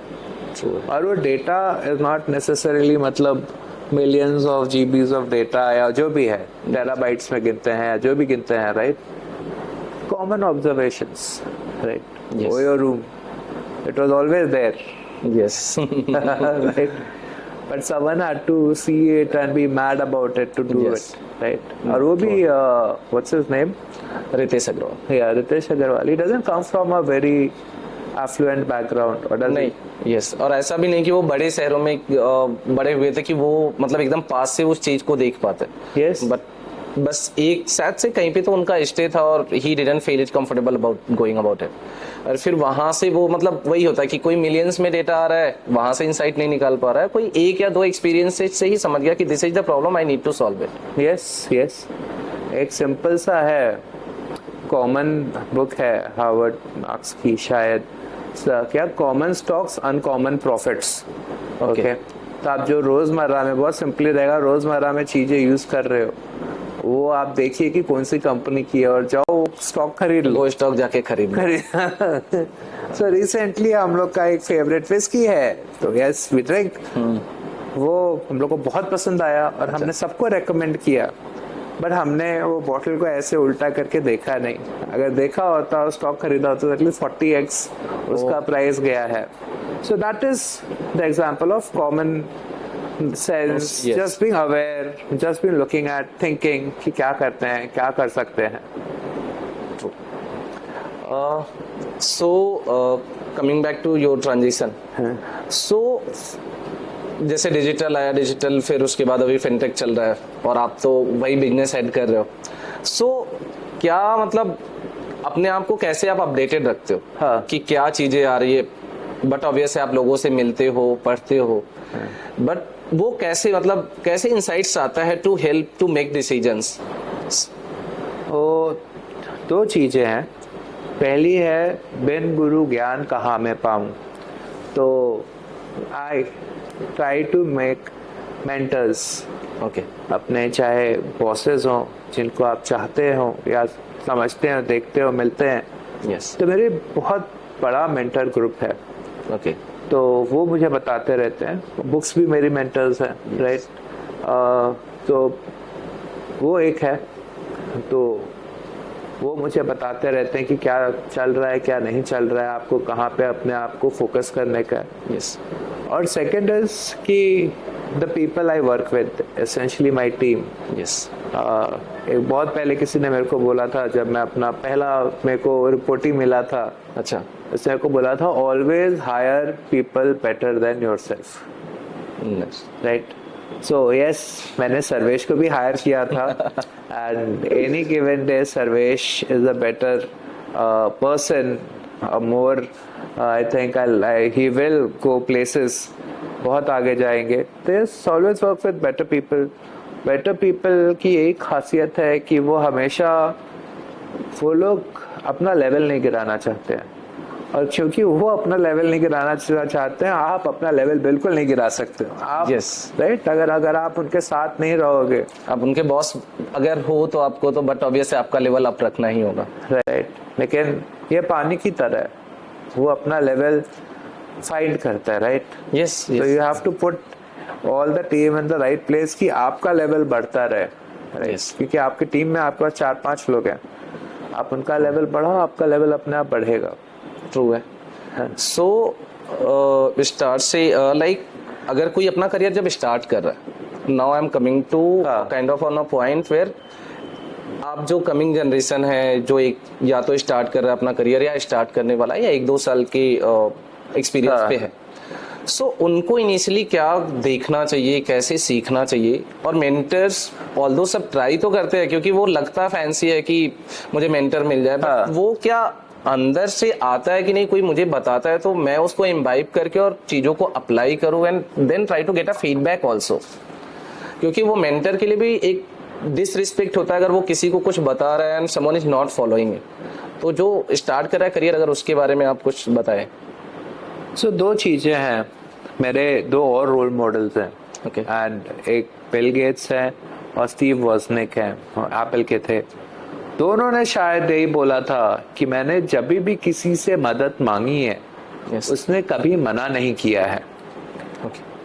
और वो डेटा इज नॉट नेसेसरीली मतलब millions of GBs of data या जो भी है, टेराबाइट्स में गिनते हैं या जो भी गिनते हैं, right. Common observations, right. Your room, it was always there. Yes. Right. But someone had to see it and be mad about it to do it, right? और वो भी what's his name? Ritesh Agarwal. Yeah, Ritesh Agarwal. He doesn't come from a very affluent background or does नहीं, he? Yes, और ऐसा भी नहीं कि वो बड़े शहरों में बड़े हुए थे कि वो मतलब एकदम पास से उस चीज को देख पाते। Yes. बट बस एक शायद से कहीं पे तो उनका स्टे था और he didn't feel it comfortable about going about it. और फिर वहां से वो मतलब वही होता है कि कोई मिलियंस में डेटा आ रहा है, वहां से इंसाइट नहीं निकाल पा रहा है, कोई एक या दो एक्सपीरियंस से ही समझ गया कि this is the problem, I need to solve it. Yes, एक सिंपल सा है, कॉमन बुक है हार्वर्ड मार्क्स की शायद, क्या, common stocks uncommon profits. Okay, तो आप जो रोजमर्रा में, बहुत सिंपली रहेगा, रोजमर्रा में चीजें यूज कर रहे हो, वो आप देखिए कि कौन सी कंपनी की है और जाओ स्टॉक खरीद लो। वो स्टॉक जाके खरीद लो। सो रिसेंटली हम लोग का एक फेवरेट विस्की है, तो यस वी ड्रिंक, वो हम लोग को बहुत पसंद आया और हमने सबको रेकमेंड किया, बट हमने वो बॉटल को ऐसे उल्टा करके देखा नहीं। अगर देखा होता और स्टॉक खरीदा होता तो एटलीस्ट 40x उसका प्राइस गया है। So that is the example of common sense, Yes. Just being aware, just being looking at, thinking कि क्या करते हैं, क्या कर सकते हैं। So coming back to your transition, so जैसे डिजिटल आया, डिजिटल फिर उसके बाद अभी फिनटेक चल रहा है और आप तो वही बिजनेस हेड कर रहे हो, सो क्या मतलब अपने आप को कैसे आप अपडेटेड रखते हो? हाँ. कि क्या चीजें आ रही है, बट ऑब्वियसली आप लोगों से मिलते हो, पढ़ते हो, बट वो कैसे मतलब कैसे इंसाइट्स आता है to help to make decisions? वो दो चीजें हैं, पहली है बिन गुरु ज्ञान कहाँ मैं पाऊँ, तो I try to make mentors. Okay, अपने चाहे बॉसेस हों जिनको आप चाहते हो या समझते हो, देखते हो, मिलते हैं, यस, तो मेरे बहुत बड़ा मेंटर ग्रुप है। ओके, तो वो मुझे बताते रहते हैं, बुक्स भी मेरी मेंटर्स हैं, राइट। तो वो एक है, तो वो मुझे बताते रहते हैं कि क्या चल रहा है, क्या नहीं चल रहा है, आपको कहाँ पे अपने आप को फोकस करने का है। यस, और सेकंड इज कि the people I work with, essentially my team. Yes, एक बहुत पहले किसी ने मेरे को बोला था, जब मैं अपना पहला, मेरे को रिपोर्ट ही मिला था, अच्छा, उसने को बोला था always hire people better than yourself, right. So yes, मैंने सर्वेश को भी हायर किया था and any given day Sarvesh is a better person, more I think he will go places, बहुत आगे जाएंगे। तो yes, always work with better people. Better people की एक खासियत है कि वो हमेशा, वो लोग अपना लेवल नहीं गिराना चाहते हैं, और क्योंकि वो अपना लेवल नहीं गिराना चाहते हैं, आप अपना लेवल बिल्कुल नहीं गिरा सकते हो आप, Yes. राइट। अगर आप उनके साथ नहीं रहोगे, अब उनके बॉस अगर हो तो आपको तो, बट ऑब्वियसली आपका लेवल अप रखना ही होगा, राइट। लेकिन ये पानी की तरह है, वो अपना लेवल फाइंड करता है, right. Yes, So you have to put all the team in the right place कि आपका लेवल बढ़ता रहे, right? Yes. क्योंकि आपकी टीम में आपके पास 4-5 लोग हैं, आप उनका लेवल बढ़ाओ, आपका लेवल अपने आप बढ़ेगा। ट्रू है। सो स्टार्ट से लाइक अगर कोई अपना करियर जब स्टार्ट कर रहा है, now I am coming to kind of on a point where आप जो कमिंग जनरेशन है जो एक या तो स्टार्ट कर रहा है अपना करियर या स्टार्ट करने वाला है या 1-2 साल के एक्सपीरियंस पे है, सो उनको इनिशियली क्या देखना चाहिए, कैसे सीखना चाहिए? और मेंटर्स ऑल्दो सब ट्राई तो करते हैं क्योंकि वो लगता फैंसी है कि मुझे मेंटर मिल जाए, बट वो क्या अंदर से आता है कि नहीं, कोई मुझे बताता है तो मैं उसको इम्बाइब करके और चीज़ों को अप्लाई करूँ and then try to get a feedback also, क्योंकि वो मेंटर के लिए भी एक डिसरिस्पेक्ट होता है अगर वो किसी को कुछ बता रहा है and someone is not following it. तो जो स्टार्ट कर रहा है करियर, अगर उसके बारे में आप कुछ बताएं। सो 2 चीजें हैं, मेरे 2 और रोल मॉडल्स हैं, ओके, एंड एक बिल गेट्स है और स्टीव वॉजनिक है, एप्पल के थे। दोनों ने शायद यही बोला था कि मैंने जब भी किसी से मदद मांगी है, yes. उसने कभी मना नहीं किया है।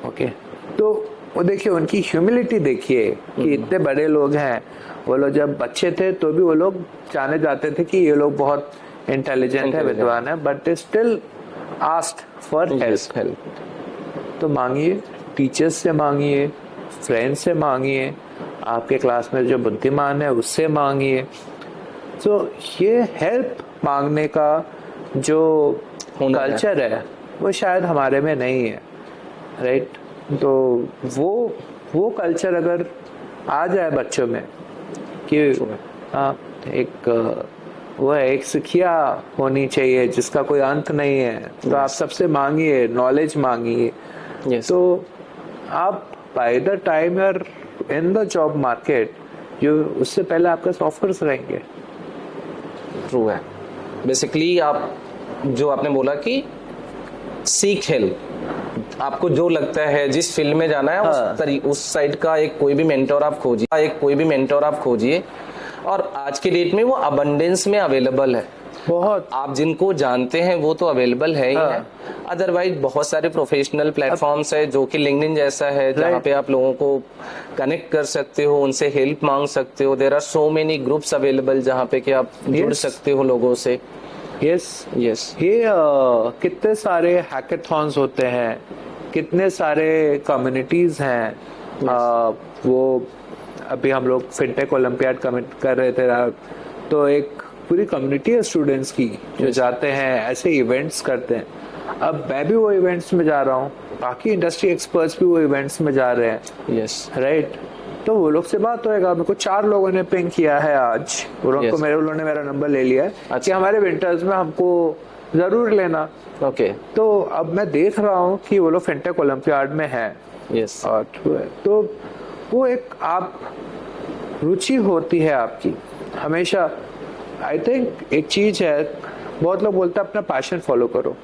ओके, तो वो देखिए, उनकी ह्यूमिलिटी देखिए कि इतने बड़े लोग हैं, वो लोग जब बच्चे थे तो भी वो लोग जाने जाते थे कि ये लोग बहुत इंटेलिजेंट है, विद्वान है, but they still asked for help. तो मांगिए, टीचर्स से मांगिए, फ्रेंड्स से मांगिए, आपके क्लास में जो बुद्धिमान है उससे मांगिए। तो ये हेल्प मांगने का जो हुनर है। कल्चर है वो शायद हमारे में नहीं है, राइट? तो वो कल्चर अगर आ जाए बच्चों में कि हाँ एक वो है, एक सिखिया होनी चाहिए जिसका कोई अंत नहीं है, तो आप सबसे मांगिए, नॉलेज मांगिए। Yes. तो आप by the time you're in the job market, जो उससे पहले आपके ऑफर्स रहेंगे। ट्रू है। बेसिकली आप जो आपने बोला कि सीख हेल, आपको जो लगता है जिस फील्ड में जाना है हाँ। उस साइड का एक कोई भी मेंटोर आप खोजिए, और आज के डेट में वो अबंडेंस में अवेलेबल है। बहुत आप जिनको जानते हैं वो तो अवेलेबल है ही हाँ। है, अदरवाइज बहुत सारे प्रोफेशनल प्लेटफॉर्म्स है जो कि लिंक्डइन जैसा है, जहाँ पे आप लोगों को कनेक्ट कर सकते हो, उनसे हेल्प मांग सकते हो। There are so many groups available जहाँ पे कि आप जुड़ सकते हो लोगों से। यस यस ये कितने सारे हैकेथॉन्स होते हैं, कितने सारे कम्युनिटीज हैं। वो अभी हम लोग फिनटेक ओलंपियाड कर रहे थे, तो एक पूरी कम्युनिटी है स्टूडेंट्स की जो जाते हैं, ऐसे इवेंट्स करते हैं। अब मैं भी वो इवेंट्स में जा रहा हूँ, बाकी इंडस्ट्री एक्सपर्ट्स भी वो इवेंट्स में जा रहे हैं। यस राइट, तो वो लोग से बात होएगा। मेरे को 4 लोगों ने पिंग किया है आज, वो लोग को मेरे उन्होंने मेरा नंबर ले लिया है कि हमारे विंटर्स में हमको जरूर लेना। ओके। तो अब मैं देख रहा हूँ कि वो लोग फिनटेक ओलंपियाड में है। यस। और तो वो एक आप रुचि होती है आपकी हमेशा। आई थिंक एक चीज है, बहुत लोग बोलते हैं अपना पैशन फॉलो करो।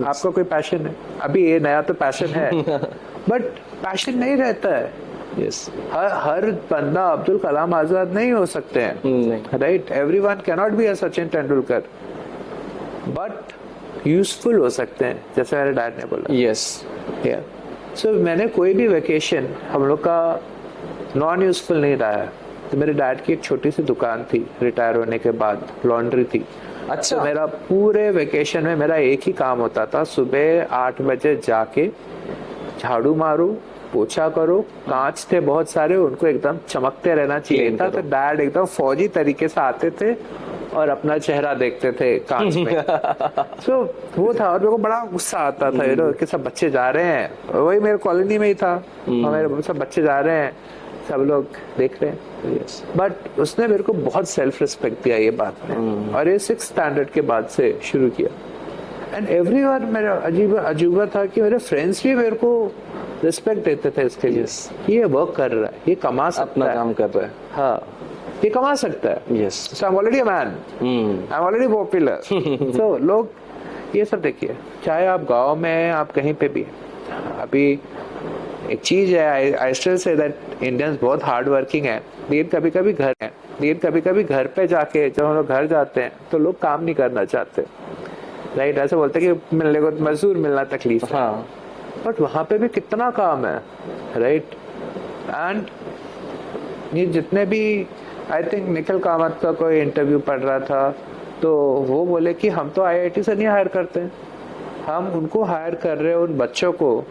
आपका कोई पैशन है? अभी ये नया तो पैशन है बट पैशन नहीं रहता है। यस। हर बंदा अब्दुल कलाम आजाद नहीं हो सकते हैं, right? Everyone can not be a Sachin Tendulkar, but useful हो सकते हैं, जैसे मेरे डैड ने बोला। यस। सो मैंने कोई भी वेकेशन हम लोग का नॉन यूजफुल नहीं रहा है। तो मेरे डैड की एक छोटी सी दुकान थी, रिटायर होने के बाद लॉन्ड्री थी। अच्छा। तो मेरा पूरे वेकेशन में मेरा एक ही काम होता था, सुबह 8 बजे जाके झाड़ू मारो, पोछा करो। कांच थे बहुत सारे, उनको एकदम चमकते रहना चाहिए था। तो डैड एकदम फौजी तरीके से आते थे और अपना चेहरा देखते थे कांच में। सो वो था, और मेरे को बड़ा गुस्सा आता था यू नो कि सब बच्चे जा रहे हैं, वही मेरे कॉलोनी में ही था, मेरे सब बच्चे जा रहे हैं, सब लोग देख रहे हैं। बट उसने मेरे को बहुत सेल्फ रिस्पेक्ट दिया ये बात में, और ये 6th स्टैंडर्ड के बाद से शुरू किया। एंड एवरीवन, मेरा अजूबा था कि मेरे फ्रेंड्स भी मेरे को रिस्पेक्ट देते थे इसके लिए कि ये वर्क कर रहा है, ये कमा सकता अपना है, काम कर रहा है। हाँ ये कमा सकता है। Yes. So I am already a man, I am already popular. So लोग ये सब देखिए, चाहे आप गांव में हैं, आप कहीं पे भी। अभी एक चीज है, I still say that Indians बहुत हार्ड वर्किंग है, लेकिन कभी कभी घर पे जाके जब हम लोग घर जाते हैं तो लोग काम नहीं करना चाहते, राइट? ऐसे बोलते हैं कि मिलने को मजदूर मिलना तकलीफ है। हाँ। बट वहां पे भी कितना काम है, राइट? एंड ये जितने भी, आई थिंक निखिल कामत का कोई इंटरव्यू पढ़ रहा था, तो वो बोले कि हम तो आईआईटी से नहीं हायर करते, हम उनको हायर कर रहे हैं, उन बच्चों को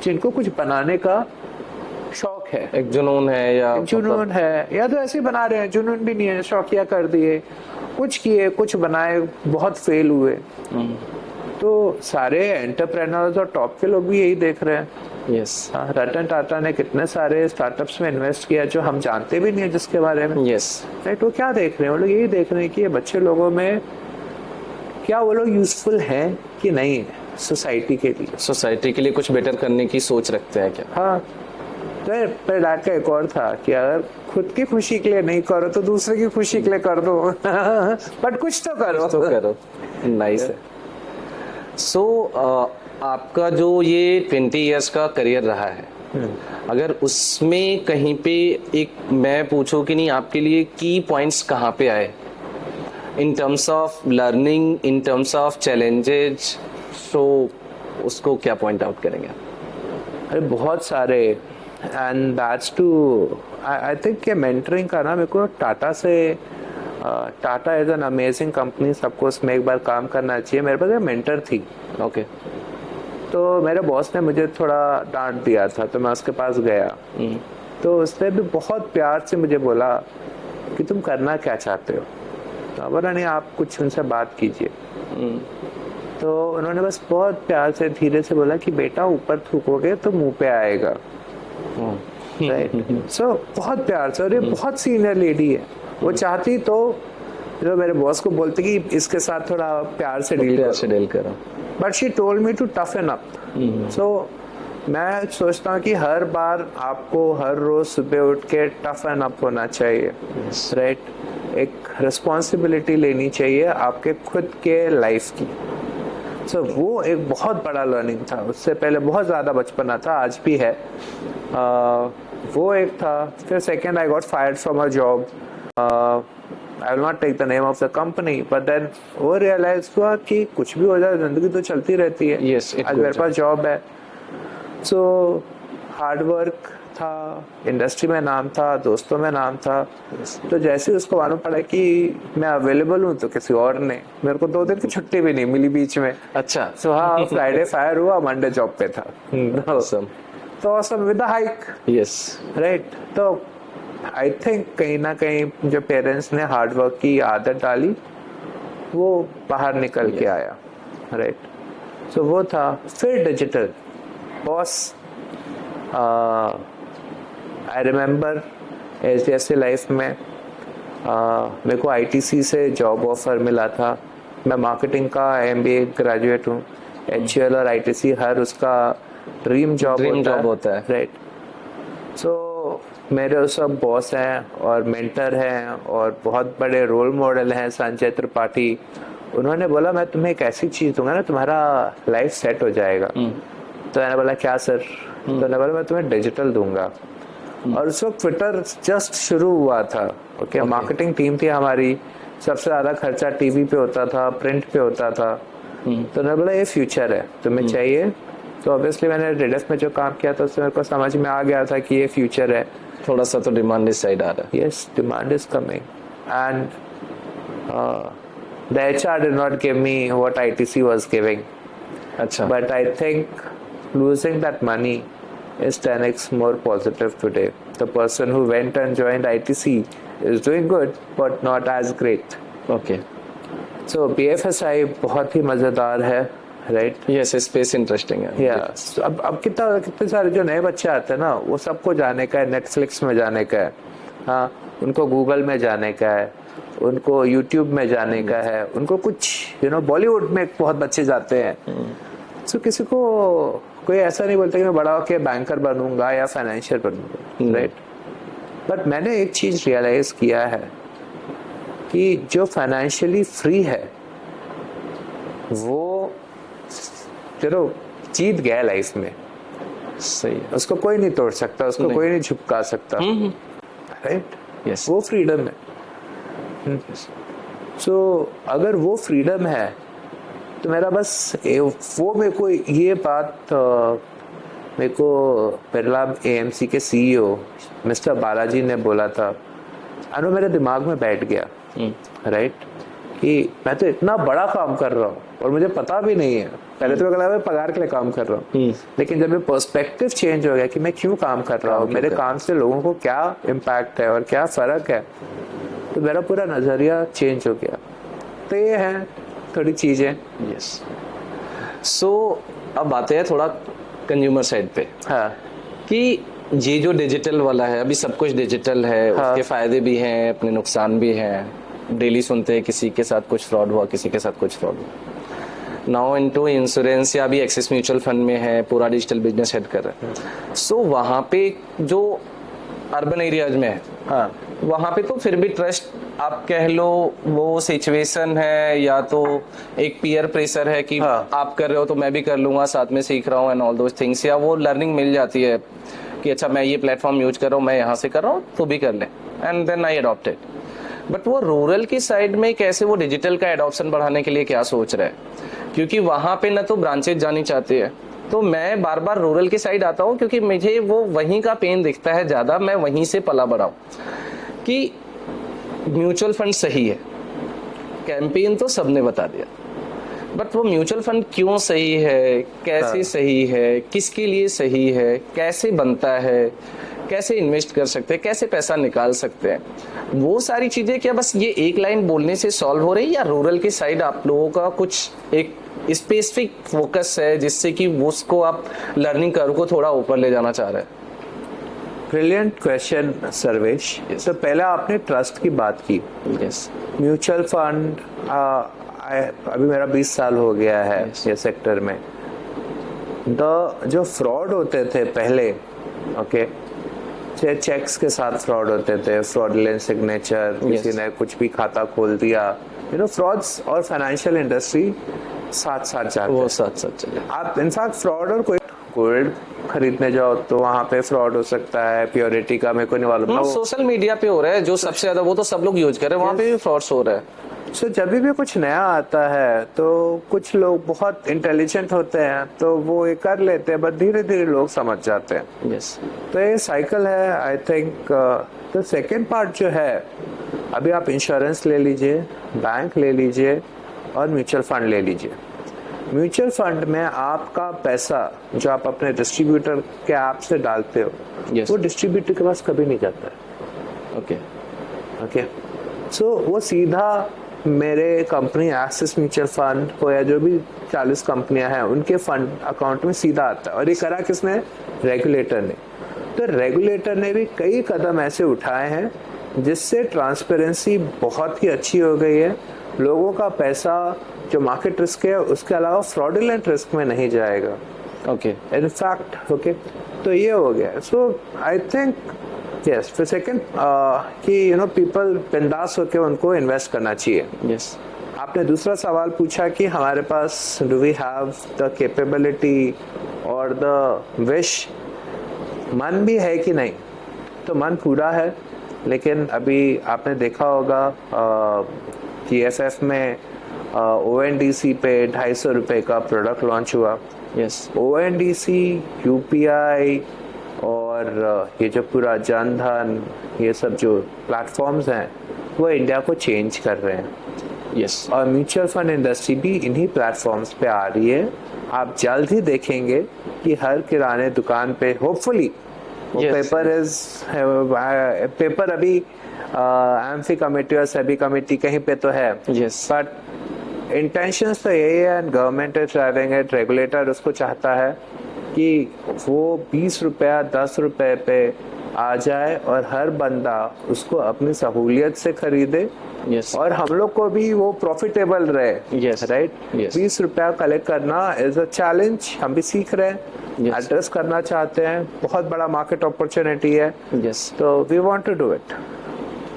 जिनको कुछ बनाने का शौक है, एक जुनून है, या जुनून है, या तो ऐसे बना रहे हैं, जुनून भी नहीं है, शौकिया कर दिए, कुछ किए, कुछ बनाए, बहुत फेल हुए। तो सारे एंटरप्रेन्योर्स और टॉप के लोग भी यही देख रहे हैं। यस। रतन टाटा ने कितने सारे स्टार्टअप्स में इन्वेस्ट किया जो हम जानते भी नहीं है जिसके बारे में। यस। राइट, वो क्या देख रहे हैं? वो लोग यही देख रहे हैं कि ये बच्चे लोगों में क्या वो लोग यूजफुल हैं कि नहीं है सोसाइटी के लिए कुछ बेटर करने की सोच रखते हैं क्या? हाँ, तो मेरे डैड का एक और था कि अगर खुद की खुशी के लिए नहीं करो तो दूसरे की खुशी के लिए कर दो बट कुछ तो करो। नाइस है। सो आपका जो ये 20 इयर्स का करियर रहा है, अगर उसमें कहीं पे एक मैं पूछूं कि नहीं, आपके लिए की पॉइंट्स कहाँ पे आए in terms of learning, in terms of challenges, so उसको क्या पॉइंट आउट करेंगे? अरे बहुत सारे, and that's too I think कि मेंटरिंग का ना, मेरे को Tata is an amazing company, सबको उसमें एक बार काम करना चाहिए। मेरे पास एक मेंटर थी, ओके। तो मेरे बॉस ने मुझे थोड़ा डांट दिया था, तो मैं उसके पास गया, तो उसने भी बहुत प्यार से मुझे बोला कि तुम करना क्या चाहते हो। तो बोला नहीं, आप कुछ उनसे बात कीजिए। तो उन्होंने बस बहुत प्यार से धीरे से बोला कि बेटा ऊपर थूकोगे तो मुंह पे आएगा, राइट। सो बहुत प्यार से, और ये बहुत सीनियर लेडी है, वो चाहती तो जो मेरे बॉस को बोलते कि इसके साथ थोड़ा प्यार से डील करो, but she told me to toughen up. So मैं सोचता हूँ कि हर बार आपको हर रोज सुबह उठ के टफन अप होना चाहिए, राइट। एक रिस्पॉन्सिबिलिटी लेनी चाहिए आपके खुद के लाइफ की। सो वो एक बहुत बड़ा लर्निंग था। उससे पहले बहुत ज़्यादा बचपना था, आज भी है। वो एक था। फिर second, I got fired from a job. I will not take the name of the company, but then वो रियलाइज हुआ कि कुछ भी हो जाए जिंदगी तो चलती रहती है। आज मेरे पास जॉब है। सो हार्ड वर्क था, इंडस्ट्री में नाम था, दोस्तों में नाम था। तो जैसे उसको मालूम पड़ा कि मैं अवेलेबल हूँ तो किसी और ने, मेरे को 2 दिन की छुट्टी भी नहीं मिली बीच में। अच्छा। सो हाँ, फ्राइडे फायर हुआ, मंडे जॉब पे था। तो awesome with the hike. Yes, right. तो आई थिंक कहीं ना कहीं जो पेरेंट्स ने हार्ड वर्क की आदत डाली वो बाहर निकल के आया, राइट। सो वो था। फिर डिजिटल बॉस। आई रिमेम्बर ऐसे लाइफ में मेरे को ITC से जॉब ऑफर मिला था। मैं मार्केटिंग का MBA ग्रेजुएट हूँ। HUL और ITC हर उसका ड्रीम जॉब होता है, राइट। सो मेरे उस सब बॉस हैं और मेंटर हैं और बहुत बड़े रोल मॉडल हैं, संजय त्रिपाठी। उन्होंने बोला मैं तुम्हें एक ऐसी चीज दूंगा ना, तुम्हारा लाइफ सेट हो जाएगा। तो मैंने बोला क्या सर? तो मैंने बोला मैं तुम्हें डिजिटल दूंगा। और उस वक्त ट्विटर जस्ट शुरू हुआ था। ओके, मार्केटिंग टीम थी हमारी, सबसे ज्यादा खर्चा टीवी पे होता था, प्रिंट पे होता था। तो मैंने बोला ये फ्यूचर है, तुम्हें चाहिए? तो ऑब्वियसली मैंने रेडियस में जो काम किया था उससे मेरे को समझ में आ गया था कि ये फ्यूचर है। थोड़ा सा तो डिमांड इस साइड आ रहा है। Yes, demand is coming and the HR did not give me what ITC was giving. अच्छा। But I think losing that money is 10x more positive today. The person who went and joined ITC is doing good but not as great. Okay. So BFSI बहुत ही मजेदार है, right. Yes, space interesting है। Yes. अब कितने सारे जो नए बच्चे आते हैं ना, वो सबको जाने का है, नेटफ्लिक्स में जाने का है, हाँ, उनको गूगल में जाने का है, उनको यूट्यूब में जाने का है, उनको कुछ बॉलीवुड में बहुत बच्चे जाते हैं। सो किसी को कोई ऐसा नहीं बोलता कि मैं बड़ा होके बैंकर बनूंगा या फाइनेंशियल बनूंगा, राइट। बट मैंने एक चीज रियलाइज किया है कि जो फाइनेंशियली फ्री है वो जीत गया लाइफ में। सही है। उसको कोई नहीं तोड़ सकता, उसको कोई नहीं झुका सकता, राइट। यस, वो फ्रीडम है। सो अगर वो फ्रीडम है तो मेरा बस वो मेरे को ये बात मेरे को बिरला AMC के CEO मिस्टर बालाजी ने बोला था, अनु मेरे दिमाग में बैठ गया, राइट, कि मैं तो इतना बड़ा काम कर रहा हूँ और मुझे पता भी नहीं है। पहले तो लगा मैं पगार के लिए काम कर रहा हूँ, लेकिन जब ये पर्सपेक्टिव चेंज हो गया कि मैं क्यों काम कर रहा हूँ, मेरे काम से लोगों को क्या इम्पैक्ट है और क्या फर्क है, तो मेरा पूरा नजरिया चेंज हो गया। तो ये है थोड़ी चीजें। यस। सो अब आते हैं थोड़ा कंज्यूमर साइड पे। हाँ, कि ये जो डिजिटल वाला है, अभी सब कुछ डिजिटल है, हाँ, उसके फायदे भी हैं, अपने नुकसान भी हैं। डेली सुनते हैं किसी के साथ कुछ फ्रॉड हुआ, किसी के साथ कुछ फ्रॉड हुआ। नाउ इनटू इंश्योरेंस या अभी एक्सिस म्यूचुअल फंड में है, पूरा डिजिटल बिजनेस हेड कर रहा है। सो वहाँ पे जो अर्बन एरियाज में है, हाँ, वहाँ पे तो फिर भी ट्रस्ट आप कह लो, वो सिचुएशन है या तो एक पीयर प्रेशर है कि हाँ, आप कर रहे हो तो मैं भी कर लूंगा, साथ में सीख रहा हूँ एंड ऑल दोस थिंग्स, या वो लर्निंग मिल जाती है कि अच्छा मैं ये प्लेटफॉर्म यूज कर रहा हूँ, मैं यहाँ से कर रहा हूँ तो भी कर ले, and then I adopted. But वो रूरल की साइड में कैसे वो डिजिटल का एडॉप्शन बढ़ाने के लिए क्या सोच रहा है, क्योंकि वहाँ पे न तो ब्रांचेज जानी चाहती है। तो मैं बार बार रूरल की साइड आता हूँ क्योंकि मुझे वो वहीं का पेन दिखता है ज्यादा, मैं वहीं से पला बड़ा हूँ कि म्यूचुअल फंड सही है, कैंपेन तो सबने बता दिया, बट वो म्यूचुअल फंड क्यों सही है, कैसे सही है, किसके लिए सही है, कैसे बनता है, कैसे इन्वेस्ट कर सकते हैं, कैसे पैसा निकाल सकते हैं, वो सारी चीजें क्या बस ये एक लाइन बोलने से सॉल्व हो रही है, या रूरल की साइड आप लोगों का कुछ एक स्पेसिफिक फोकस है जिससे कि उसको आप लर्निंग कर्व को थोड़ा ऊपर ले जाना चाह रहे हैं? Brilliant question Sarvesh. तो पहला आपने ट्रस्ट की बात की। यस। म्यूचुअल फंड अभी मेरा 20 साल हो गया है ये सेक्टर में। जो फ्रॉड होते थे पहले, ओके, चेक्स के साथ फ्रॉड होते थे, फ्रॉडलेंट सिग्नेचर, किसी ने कुछ भी खाता खोल दिया, फ्रॉड्स और फाइनेंशियल इंडस्ट्री साथ साथ जाते हैं, वो साथ साथ चले। आप इनफैक्ट फ्रॉड और कोई गोल्ड खरीदने जाओ तो वहां पे फ्रॉड हो सकता है, प्योरिटी का मेरे को नहीं मालूम। सोशल मीडिया पे हो रहा है जो सबसे ज्यादा, वो तो सब लोग यूज कर रहे हैं, वहां पे भी फ्रॉड्स हो रहा है। सो जब भी कुछ नया आता है तो कुछ लोग बहुत इंटेलिजेंट होते हैं तो वो ये कर लेते हैं, बट धीरे धीरे लोग समझ जाते हैं। यस। तो ये साइकिल है आई थिंक। तो सेकेंड पार्ट जो है, अभी आप इंश्योरेंस ले लीजिए, बैंक ले लीजिए और म्यूचुअल फंड ले लीजिए। म्यूचुअल फंड में आपका पैसा जो आप अपने डिस्ट्रीब्यूटर के ऐप से डालते हो, yes. वो डिस्ट्रीब्यूटर के पास कभी नहीं जाता है। ओके, सो वो सीधा मेरे कंपनी एक्सिस म्यूचुअल फंड को या जो भी 40 कंपनियां हैं उनके फंड अकाउंट में सीधा आता है। और ये करा किसने? रेगुलेटर ने। तो रेगुलेटर ने भी कई कदम ऐसे उठाए हैं जिससे ट्रांसपेरेंसी बहुत ही अच्छी हो गई है। लोगों का पैसा जो मार्केट रिस्क है उसके अलावा फ्रॉडुलेंट रिस्क में नहीं जाएगा। ओके, इनफैक्ट ओके, तो ये हो गया। सो आई थिंक यस, फिर सेकंड कि पीपल बिंदास होकर उनको इन्वेस्ट करना चाहिए। यस। आपने दूसरा सवाल पूछा कि हमारे पास do we have the capability और द विश, मन भी है कि नहीं? तो मन पूरा है, लेकिन अभी आपने देखा होगा कि एफ में ONDC पे 250 रुपए का प्रोडक्ट लॉन्च हुआ। यस। ONDC, UPI और ये जो पूरा जन धन, ये सब जो प्लेटफॉर्म्स हैं वो इंडिया को चेंज कर रहे हैं। यस। और म्यूचुअल फंड इंडस्ट्री भी इन्हीं प्लेटफॉर्म्स पे आ रही है। आप जल्द ही देखेंगे कि हर किराने दुकान पे होपफुली वो पेपर अभी एमसी कमेटी और सेबी कमेटी कहीं पे तो है। यस। बट इंटेंशंस तो यही है, and government is driving it. Regulator उसको चाहता है कि वो 20 रुपया 10 रुपए पे आ जाए और हर बंदा उसको अपनी सहूलियत से खरीदे। yes. और हम लोग को भी वो प्रॉफिटेबल रहे। yes. राइट। 20 रुपया कलेक्ट करना इज अ चैलेंज, हम भी सीख रहे हैं, एड्रेस करना चाहते हैं, बहुत बड़ा मार्केट अपॉर्चुनिटी है। yes. तो we want to do it.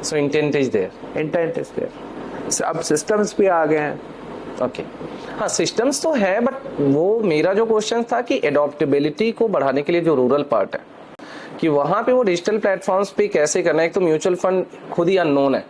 So intent is there. अब सिस्टम्स भी आ गए हैं। ओके, हाँ सिस्टम्स तो है, बट वो मेरा जो क्वेश्चन था कि एडॉप्टेबिलिटी को बढ़ाने के लिए जो रूरल पार्ट है कि वहां पे वो डिजिटल प्लेटफॉर्म्स पे कैसे करना है। एक तो म्यूचुअल फंड खुद ही अननोन है,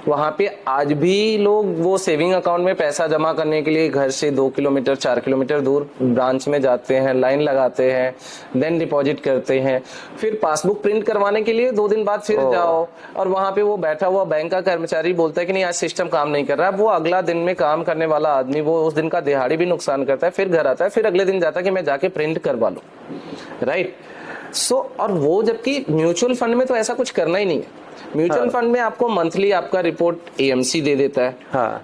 वहां पे आज भी लोग वो सेविंग अकाउंट में पैसा जमा करने के लिए घर से 2 किलोमीटर 4 किलोमीटर दूर ब्रांच में जाते हैं, लाइन लगाते हैं, देन डिपॉजिट करते हैं, फिर पासबुक प्रिंट करवाने के लिए 2 दिन बाद फिर जाओ, और वहां पे वो बैठा हुआ बैंक का कर्मचारी बोलता है कि नहीं आज सिस्टम काम नहीं कर रहा है। वो अगला दिन में काम करने वाला आदमी वो उस दिन का दिहाड़ी भी नुकसान करता है, फिर घर आता है, फिर अगले दिन जाता है कि मैं जाके प्रिंट करवा लूं। राइट। और वो जबकि म्यूचुअल फंड में तो ऐसा कुछ करना ही नहीं है। म्यूचुअल फंड में आपको मंथली आपका रिपोर्ट AMC दे देता है,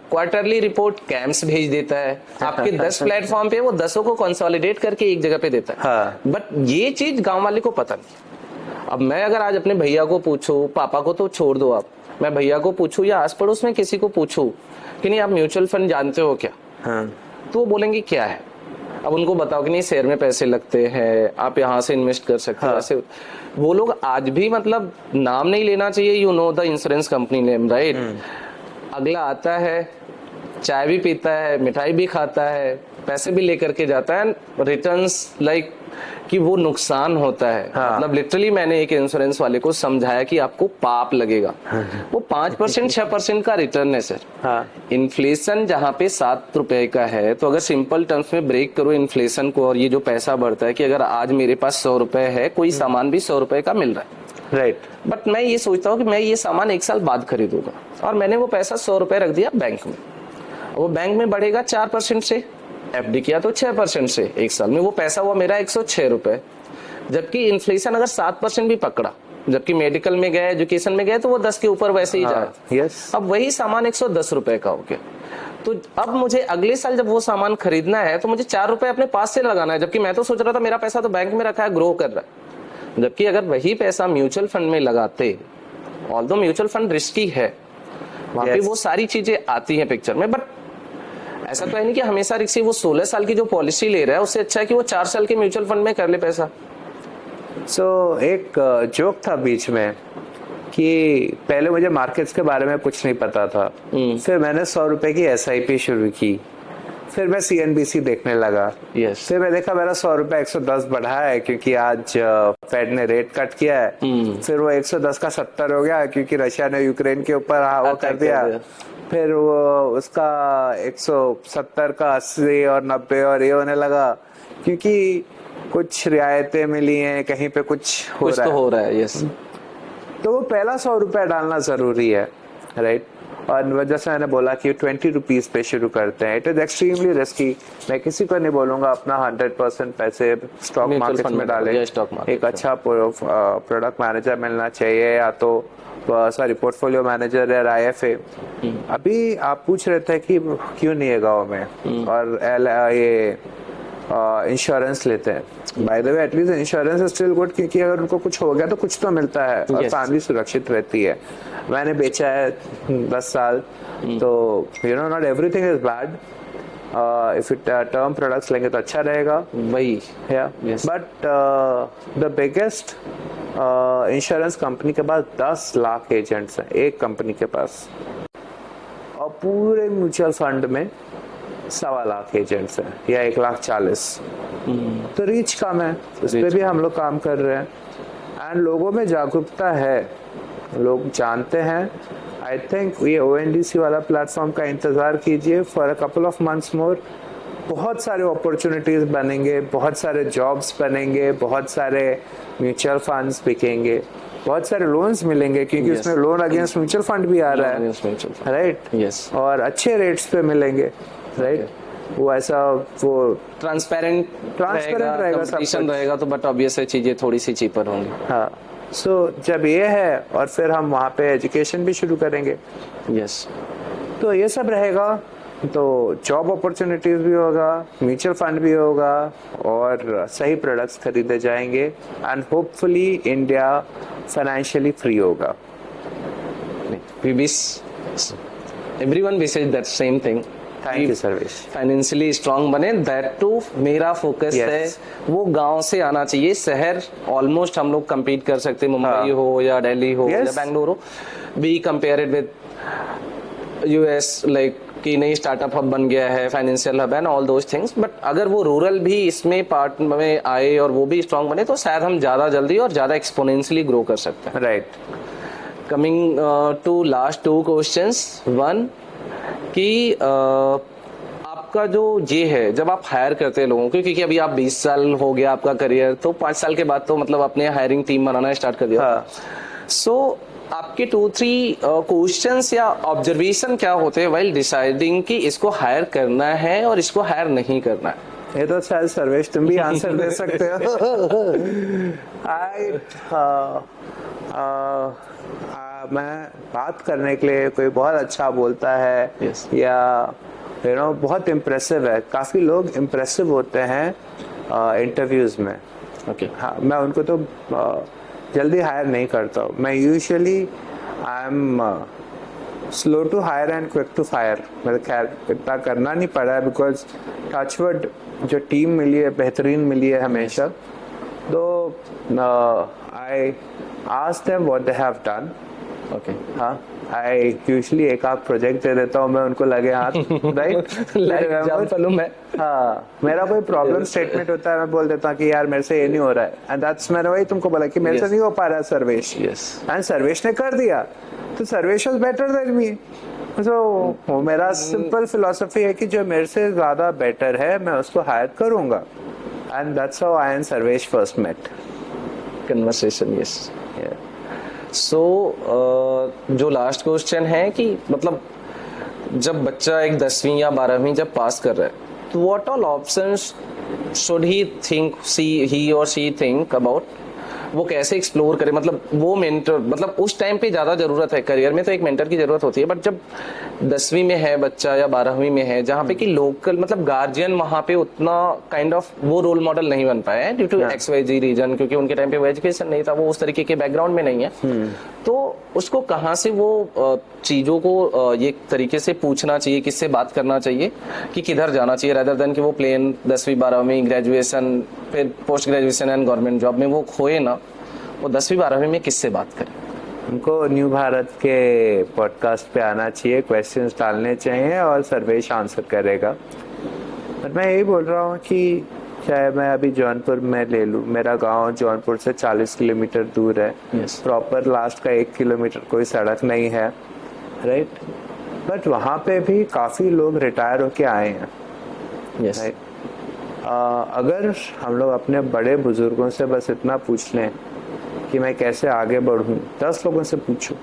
क्वार्टरली रिपोर्ट कैम्स भेज देता है, आपके 10 प्लेटफॉर्म पे वो 10 को कंसोलिडेट करके एक जगह पे देता है। बट ये चीज गांव वाले को पता नहीं। अब मैं अगर आज अपने भैया को पूछूं, पापा को तो छोड़ दो आप, मैं भैया को पूछूं या आस पड़ोस में किसी को पूछूं कि नहीं आप म्यूचुअल फंड जानते हो क्या, तो वो बोलेंगे क्या है। अब उनको बताओ कि नहीं शेयर में पैसे लगते हैं, आप यहाँ से इन्वेस्ट कर सकते हो, ऐसे। वो लोग आज भी मतलब नाम नहीं लेना चाहिए, you know the insurance company name, right. अगला आता है, चाय भी पीता है, मिठाई भी खाता है, पैसे भी लेकर के जाता है, रिटर्न्स लाइक कि वो नुकसान होता है। मतलब लिटरली मैंने एक इंश्योरेंस वाले को समझाया कि आपको पाप लगेगा। वो 5% 6% का रिटर्न है सर। इन्फ्लेशन जहाँ पे 7 रुपए का है, तो अगर सिंपल टर्म्स में ब्रेक करो इन्फ्लेशन को, और ये जो पैसा बढ़ता है कि अगर आज मेरे पास 100 रुपए है, कोई सामान भी 100 रुपए का मिल रहा है, राइट। बट मैं ये सोचता हूँ कि मैं ये सामान 1 साल बाद खरीदूंगा, और मैंने वो पैसा 100 रुपए रख दिया बैंक में, वो बैंक में बढ़ेगा 4% से, FD किया तो 6% से, 1 साल में वो पैसा हुआ मेरा 106 रुपए। जबकि इन्फ्लेशन अगर 7% भी पकड़ा, जबकि मेडिकल में गए, एजुकेशन में गए तो वो 10 के ऊपर वैसे ही जाए। यस, अब वही सामान 110 रुपए का हो गया, तो अब मुझे अगले साल जब वो सामान खरीदना है तो मुझे 4 रुपए अपने पास से लगाना है, जबकि मैं तो सोच रहा था मेरा पैसा तो बैंक में रखा है, ग्रो कर रहा है। जबकि अगर वही पैसा म्यूचुअल फंड में लगाते, ऑल्दो म्यूचुअल फंड रिस्की है, वहां पे Yes. वो सारी चीजें आती हैं पिक्चर में, बट ऐसा तो है नहीं कि हमेशा रिस्की। वो 16 साल की जो पॉलिसी ले रहा है उससे अच्छा है कि वो 4 साल के म्यूचुअल फंड में कर ले पैसा। एक जोक था बीच में कि पहले मुझे मार्केट्स के बारे में कुछ नहीं पता था, फिर मैंने 100 रुपए की SIP शुरू की, फिर मैं CNBC देखने लगा, यस, फिर मैं देखा मेरा 100 रुपए 110 बढ़ा है क्योंकि आज फेड ने रेट कट किया है, फिर वो 110 का 70 हो गया क्योंकि रशिया ने यूक्रेन के ऊपर वो कर दिया, फिर वो उसका 170 का 80 और 90 और ये होने लगा क्योंकि कुछ रियायतें मिली हैं, कहीं पे कुछ हो कुछ रहा तो है। हो रहा है। यस, तो वो पहला 100 रुपया डालना जरूरी है, राइट। और जैसे मैंने बोला कि 20 रुपीज पे शुरू करते हैं, इट इज एक्सट्रीमली रिस्की। मैं किसी को नहीं बोलूंगा अपना 100% पैसे स्टॉक Mutual मार्केट fund में में डाले। या stock market एक अच्छा प्रोडक्ट मैनेजर मिलना चाहिए, या तो सॉरी पोर्टफोलियो मैनेजर या IFA। अभी आप पूछ रहे थे कि क्यों नहीं है गाँव में, और ये इंश्योरेंस लेते हैं। By the way at least insurance is still good, क्योंकि अगर उनको कुछ हो गया तो कुछ तो मिलता है और Yes. फैमिली सुरक्षित रहती है। मैंने बेचा है 10 साल, तो you know not everything is bad. If it term products लेंगे तो अच्छा रहेगा, वही। या Yes. But the biggest insurance company के पास 10 लाख एजेंट्स हैं, एक कंपनी के पास, और पूरे म्यूचुअल फंड में 1.25 लाख एजेंट्स हैं या 1,40,000। तो रीच कम है, उस पर भी हम लोग काम कर रहे हैं, एंड लोगों में जागरूकता है, लोग जानते हैं। आई थिंक ये ONDC वाला प्लेटफॉर्म का इंतजार कीजिए for a couple of months मोर। बहुत सारे अपॉर्चुनिटीज बनेंगे, बहुत सारे जॉब्स बनेंगे, बहुत सारे म्यूचुअल फंड्स बिकेंगे, बहुत सारे लोन्स मिलेंगे, क्योंकि Yes. उसमें लोन अगेंस्ट म्यूचुअल फंड भी आ रहा है, राइट। यस, और अच्छे रेट्स पे मिलेंगे, राइट। वो ऐसा वो ट्रांसपेरेंट रहेगा, कंपटीशन सब कुछ। रहेगा, तो बट ऑब्वियस है चीजें थोड़ी सी चीपर होंगी। हाँ, सो जब ये है, और फिर हम वहाँ पे एजुकेशन भी शुरू करेंगे, यस, तो ये सब रहेगा, तो जॉब अपॉर्चुनिटीज भी होगा, म्यूचुअल फंड भी होगा, और सही प्रोडक्ट्स खरीदे जाएंगे, and hopefully India financially free होगा। we wish everyone wishes that same thing। Thank you Sarvesh. Financially strong बने, दैट टू मेरा फोकस Yes. है वो गांव से आना चाहिए। शहर ऑलमोस्ट हम लोग compete कर सकते हैं, मुंबई हो या दिल्ली हो Yes. या बैंगलोर हो, we compare it with US, लाइक कि नई स्टार्टअप हब बन गया है, financial hub and all those things. But अगर वो रूरल भी इसमें पार्ट में आए और वो भी स्ट्रांग बने, तो शायद हम ज्यादा जल्दी और ज्यादा एक्सपोनेंशियली ग्रो कर सकते हैं। Right. Coming to last 2 questions. One कि आपका जो ये है, जब आप हायर करते हैं लोगों को, क्योंकि अभी आप 20 साल हो गया आपका करियर, तो 5 साल के बाद तो मतलब अपने हायरिंग टीम बनाना स्टार्ट कर दिया। हाँ। सो आपके 2-3 क्वेश्चंस या ऑब्जर्वेशन क्या होते हैं व्हाइल डिसाइडिंग कि इसको हायर करना है और इसको हायर नहीं करना है? ये तो शायद सर्वेश तुम भी आंसर दे सकते हो। मैं बात करने के लिए कोई बहुत अच्छा बोलता है, Yes. या यू नो बहुत इम्प्रेसिव है, काफी लोग इम्प्रेसिव होते हैं इंटरव्यूज में। ओके, हाँ, मैं उनको तो जल्दी हायर नहीं करता हूँ। मैं usually I am slow to hire and quick to fire. मेरे खैर इतना करना नहीं पड़ा है, बिकॉज टचवुड जो टीम मिली है बेहतरीन मिली है हमेशा। तो I ask them what they have done. Okay, हाँ, आई यूजुअली एक आध प्रोजेक्ट दे देता हूँ मैं उनको लगे हाथ, राइट। एग्जांपल मैं हाँ, मेरा कोई प्रॉब्लम स्टेटमेंट होता है, मैं बोल देता हूँ कि यार मेरे से ये नहीं हो रहा है, एंड दैट्स, मैंने वही तुमको बोला कि मेरे से Yes. नहीं हो पा रहा है सर्वेश, यस, एंड सर्वेश ने कर दिया, तो Sarvesh was better than me. तो वो मेरा सिंपल फिलॉसफी है कि जो मेरे से ज्यादा बेटर है मैं उसको हायर करूंगा, and that's how I and Sarvesh first met. Conversation, yes. So जो लास्ट क्वेश्चन है कि मतलब जब बच्चा एक 10वीं या 12वीं जब पास कर रहा है, तो what all options should he think he और शी थिंक अबाउट वो कैसे एक्सप्लोर करे, मतलब वो मेंटर, मतलब उस टाइम पे ज्यादा जरूरत है। करियर में तो एक मेंटर की जरूरत होती है, बट जब 10वीं में है बच्चा या 12वीं में है, जहाँ पे कि लोकल मतलब गार्जियन वहाँ पे उतना काइंड ऑफ वो रोल मॉडल नहीं बन पाया है ड्यू टू XYZ रीजन, क्योंकि उनके टाइम पे वो एजुकेशन नहीं था, वो उस तरीके के बैकग्राउंड में नहीं है। तो उसको कहाँ से वो चीजों को ये तरीके से पूछना चाहिए, किससे बात करना चाहिए कि किधर जाना चाहिए, रादर देन कि वो प्लेन 10वीं 12वीं ग्रेजुएशन फिर post graduation and government job में वो खोए ना, वो 10वीं 12वीं में किससे बात करें? उनको न्यू भारत के पॉडकास्ट पे आना चाहिए, क्वेश्चंस डालने चाहिए और सर्वेश आंसर करेगा। पर मैं यही बोल रहा हूँ कि चाहे मैं अभी जौनपुर में ले लूँ, मेरा गांव जौनपुर से 40 किलोमीटर दूर है। प्रॉपर लास्ट का 1 किलोमीटर कोई सड़क नहीं है, राइट? बट वहाँ पे भी काफ़ी लोग रिटायर होके आए हैं, राइट? अगर हम लोग अपने बड़े बुजुर्गों से बस इतना पूछ लें कि मैं कैसे आगे बढ़ूं, 10 लोगों से पूछो,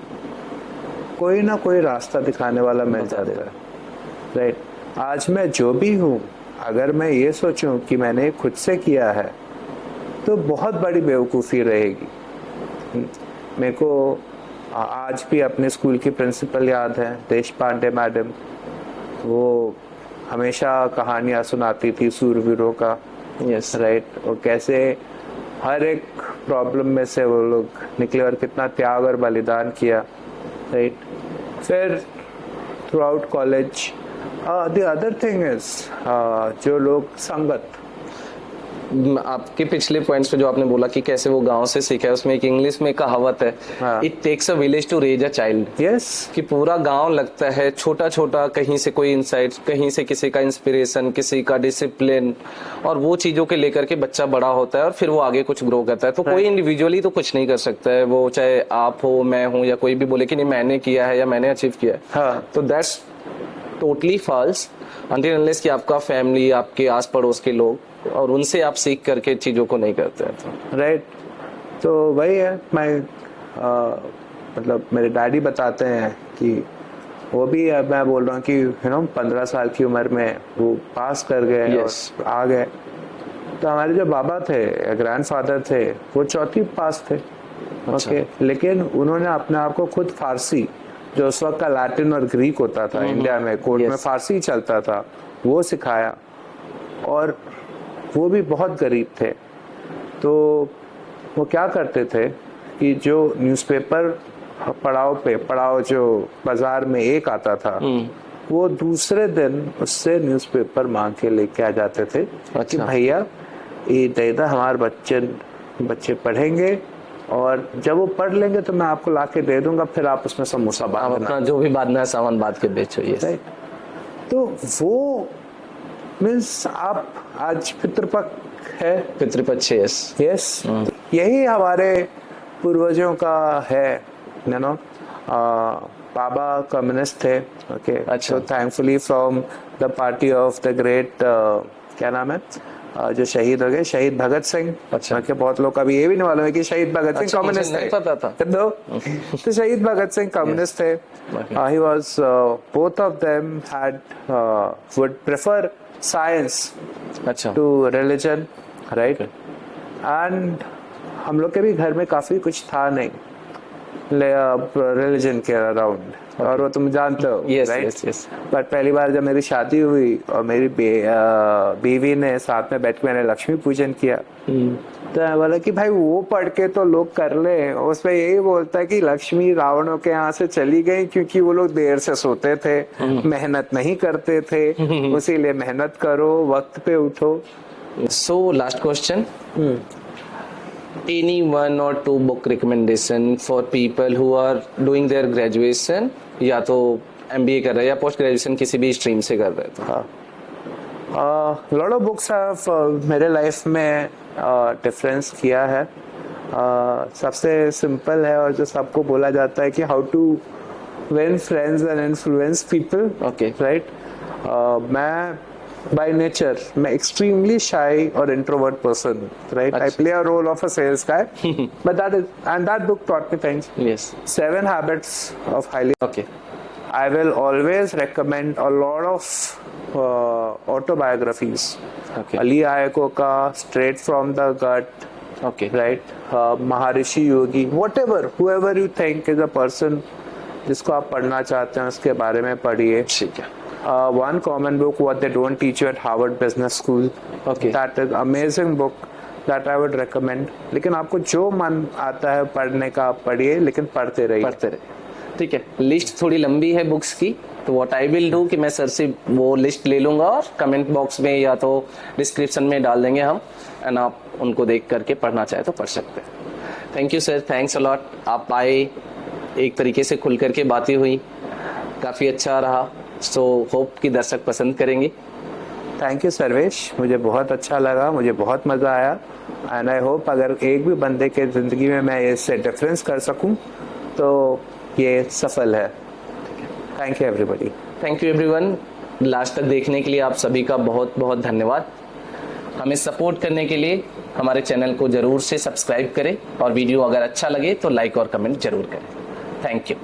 कोई ना कोई रास्ता दिखाने वाला मिल जाता है, राइट? आज मैं जो भी हूँ, अगर मैं ये सोचूं कि मैंने खुद से किया है तो बहुत बड़ी बेवकूफ़ी रहेगी। मेरे को आज भी अपने स्कूल की प्रिंसिपल याद है, देश पांडे मैडम। वो हमेशा कहानियाँ सुनाती थी सूरवीरों का, राइट? और कैसे हर एक प्रॉब्लम में से वो लोग निकले और कितना त्याग और बलिदान किया, राइट? फिर through out college the other thing is जो लोग संगत, आपके पिछले पॉइंट्स पे जो आपने बोला कि कैसे वो गांव से सीखा है, उसमें एक इंग्लिश में कहावत है, it takes a village to raise a child. Yes, कि पूरा गांव लगता है छोटा छोटा, कहीं से कोई इंसाइट, कहीं से किसी का इंस्पिरेशन, किसी का डिसिप्लिन, और वो चीजों के लेकर के बच्चा बड़ा होता है और फिर वो आगे कुछ ग्रो करता है। तो कोई इंडिविजुअली तो कुछ नहीं कर सकता है, वो चाहे आप हो, मैं हूं, या कोई भी बोले कि नहीं मैंने किया है या मैंने अचीव किया है। तो that's totally false until unless कि आपका फैमिली, आपके आस पड़ोस के लोग, और उनसे आप सीख करके चीजों को नहीं करते हैं। तो राइट, तो वही है। मैं मतलब मेरे डैडी बताते हैं कि वो भी, मैं बोल रहा हूँ कि 15 साल की उम्र में वो पास कर गए और आ गए। तो हमारे जो बाबा थे, ग्रैंडफादर थे, वो 4वीं पास थे। ओके, लेकिन उन्होंने अपने आप को खुद फारसी, जो उस वक्त का लैटिन और ग्रीक होता था इंडिया में, कोर्ट में फारसी चलता था, वो सिखाया। और वो भी बहुत गरीब थे, तो वो क्या करते थे कि जो न्यूज़पेपर पड़ाव जो बाजार में एक आता था, वो दूसरे दिन उससे न्यूज़पेपर मांग के लेके आ जाते थे। कि भैया ये दे दो, हमारे बच्चे पढ़ेंगे, और जब वो पढ़ लेंगे तो मैं आपको ला के दे दूंगा, फिर आप उसमें समोसा बांधना, अपना जो भी बांधना है सामान बांध के बेचो। ये तो वो मीन्स आप आज पितृपक्ष है, पितृपक्ष। यस, यही हमारे पूर्वजों का है। बाबा कम्युनिस्ट थे। ओके, अच्छा। तो thankfully from the party of the great, क्या नाम है, जो शहीद हो गए, शहीद भगत सिंह। अच्छा। बहुत लोग का भी ये भी नहीं मालूम है कि शहीद भगत सिंह कम्युनिस्ट थे। नहीं पता था। तो शहीद भगत सिंह कम्युनिस्ट थे। He was both of them had would prefer science to religion, right? And हम लोग के भी घर में काफी कुछ था नहीं रिलीजन के अराउंड, और वो तुम जानते हो, राइट? बट पहली बार जब मेरी शादी हुई और मेरी बीवी ने साथ में बैठ के मैंने लक्ष्मी पूजन किया, तो मैं बोला कि भाई वो पढ़ के तो लोग कर ले, उसमें यही बोलता है कि लक्ष्मी रावणों के यहाँ से चली गई क्योंकि वो लोग देर से सोते थे, मेहनत नहीं करते थे, इसीलिए मेहनत करो, वक्त पे उठो। So last question, any one or two book recommendation for people who are doing their graduation, या तो MBA कर रहे हैं या पोस्ट ग्रेजुएशन किसी भी स्ट्रीम से कर रहे हैं? तो लॉट ऑफ बुक्स हैव मेरे लाइफ में डिफरेंस किया है। सबसे सिंपल है और जो सबको बोला जाता है कि how to win friends and influence people. Okay, right. मैं by nature मैं extremely shy or introvert person, right? I play a role of a sales guy, but that book taught me things. Yes. 7 Habits of Highly. Okay. I will always recommend a lot of autobiographies. Okay. Ali Ayako ka Straight from the Gut, Okay. right? Maharishi Yogi, whoever you think is a person जिसको आप पढ़ना चाहते हैं उसके बारे में पढ़िए. ठीक है. One common book what they don't teach you at Harvard Business School. Okay. That is amazing book that I would recommend. लेकिन आपको जो मन आता है पढ़ने का आप पढ़िए, लेकिन पढ़ते रहिए. ठीक है. लिस्ट थोड़ी लंबी है बुक्स की, तो व्हाट आई विल डू कि मैं सर से वो लिस्ट ले लूंगा और कमेंट बॉक्स में या तो डिस्क्रिप्शन में डाल देंगे हम, एंड आप उनको देख करके पढ़ना चाहे तो पढ़ सकते हैं. Thank you sir, thanks a lot. आप आए, एक तरीके से खुल करके बातें हुई, काफ़ी अच्छा रहा. सो होप कि दर्शक पसंद करेंगे. थैंक यू सर्वेश, मुझे बहुत अच्छा लगा, मुझे बहुत मज़ा आया. एंड आई होप अगर एक भी बंदे के ज़िंदगी में मैं इससे डिफरेंस कर सकूं तो ये सफल है. Thank you everybody. Thank you everyone. Last तक देखने के लिए आप सभी का बहुत बहुत धन्यवाद. हमें सपोर्ट करने के लिए हमारे चैनल को जरूर से सब्सक्राइब करें, और वीडियो अगर अच्छा लगे तो लाइक और कमेंट जरूर करें. Thank you.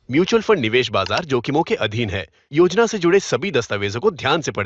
म्यूचुअल फंड निवेश बाजार जोखिमों के अधीन है. योजना से जुड़े सभी दस्तावेजों को ध्यान से पढ़ें.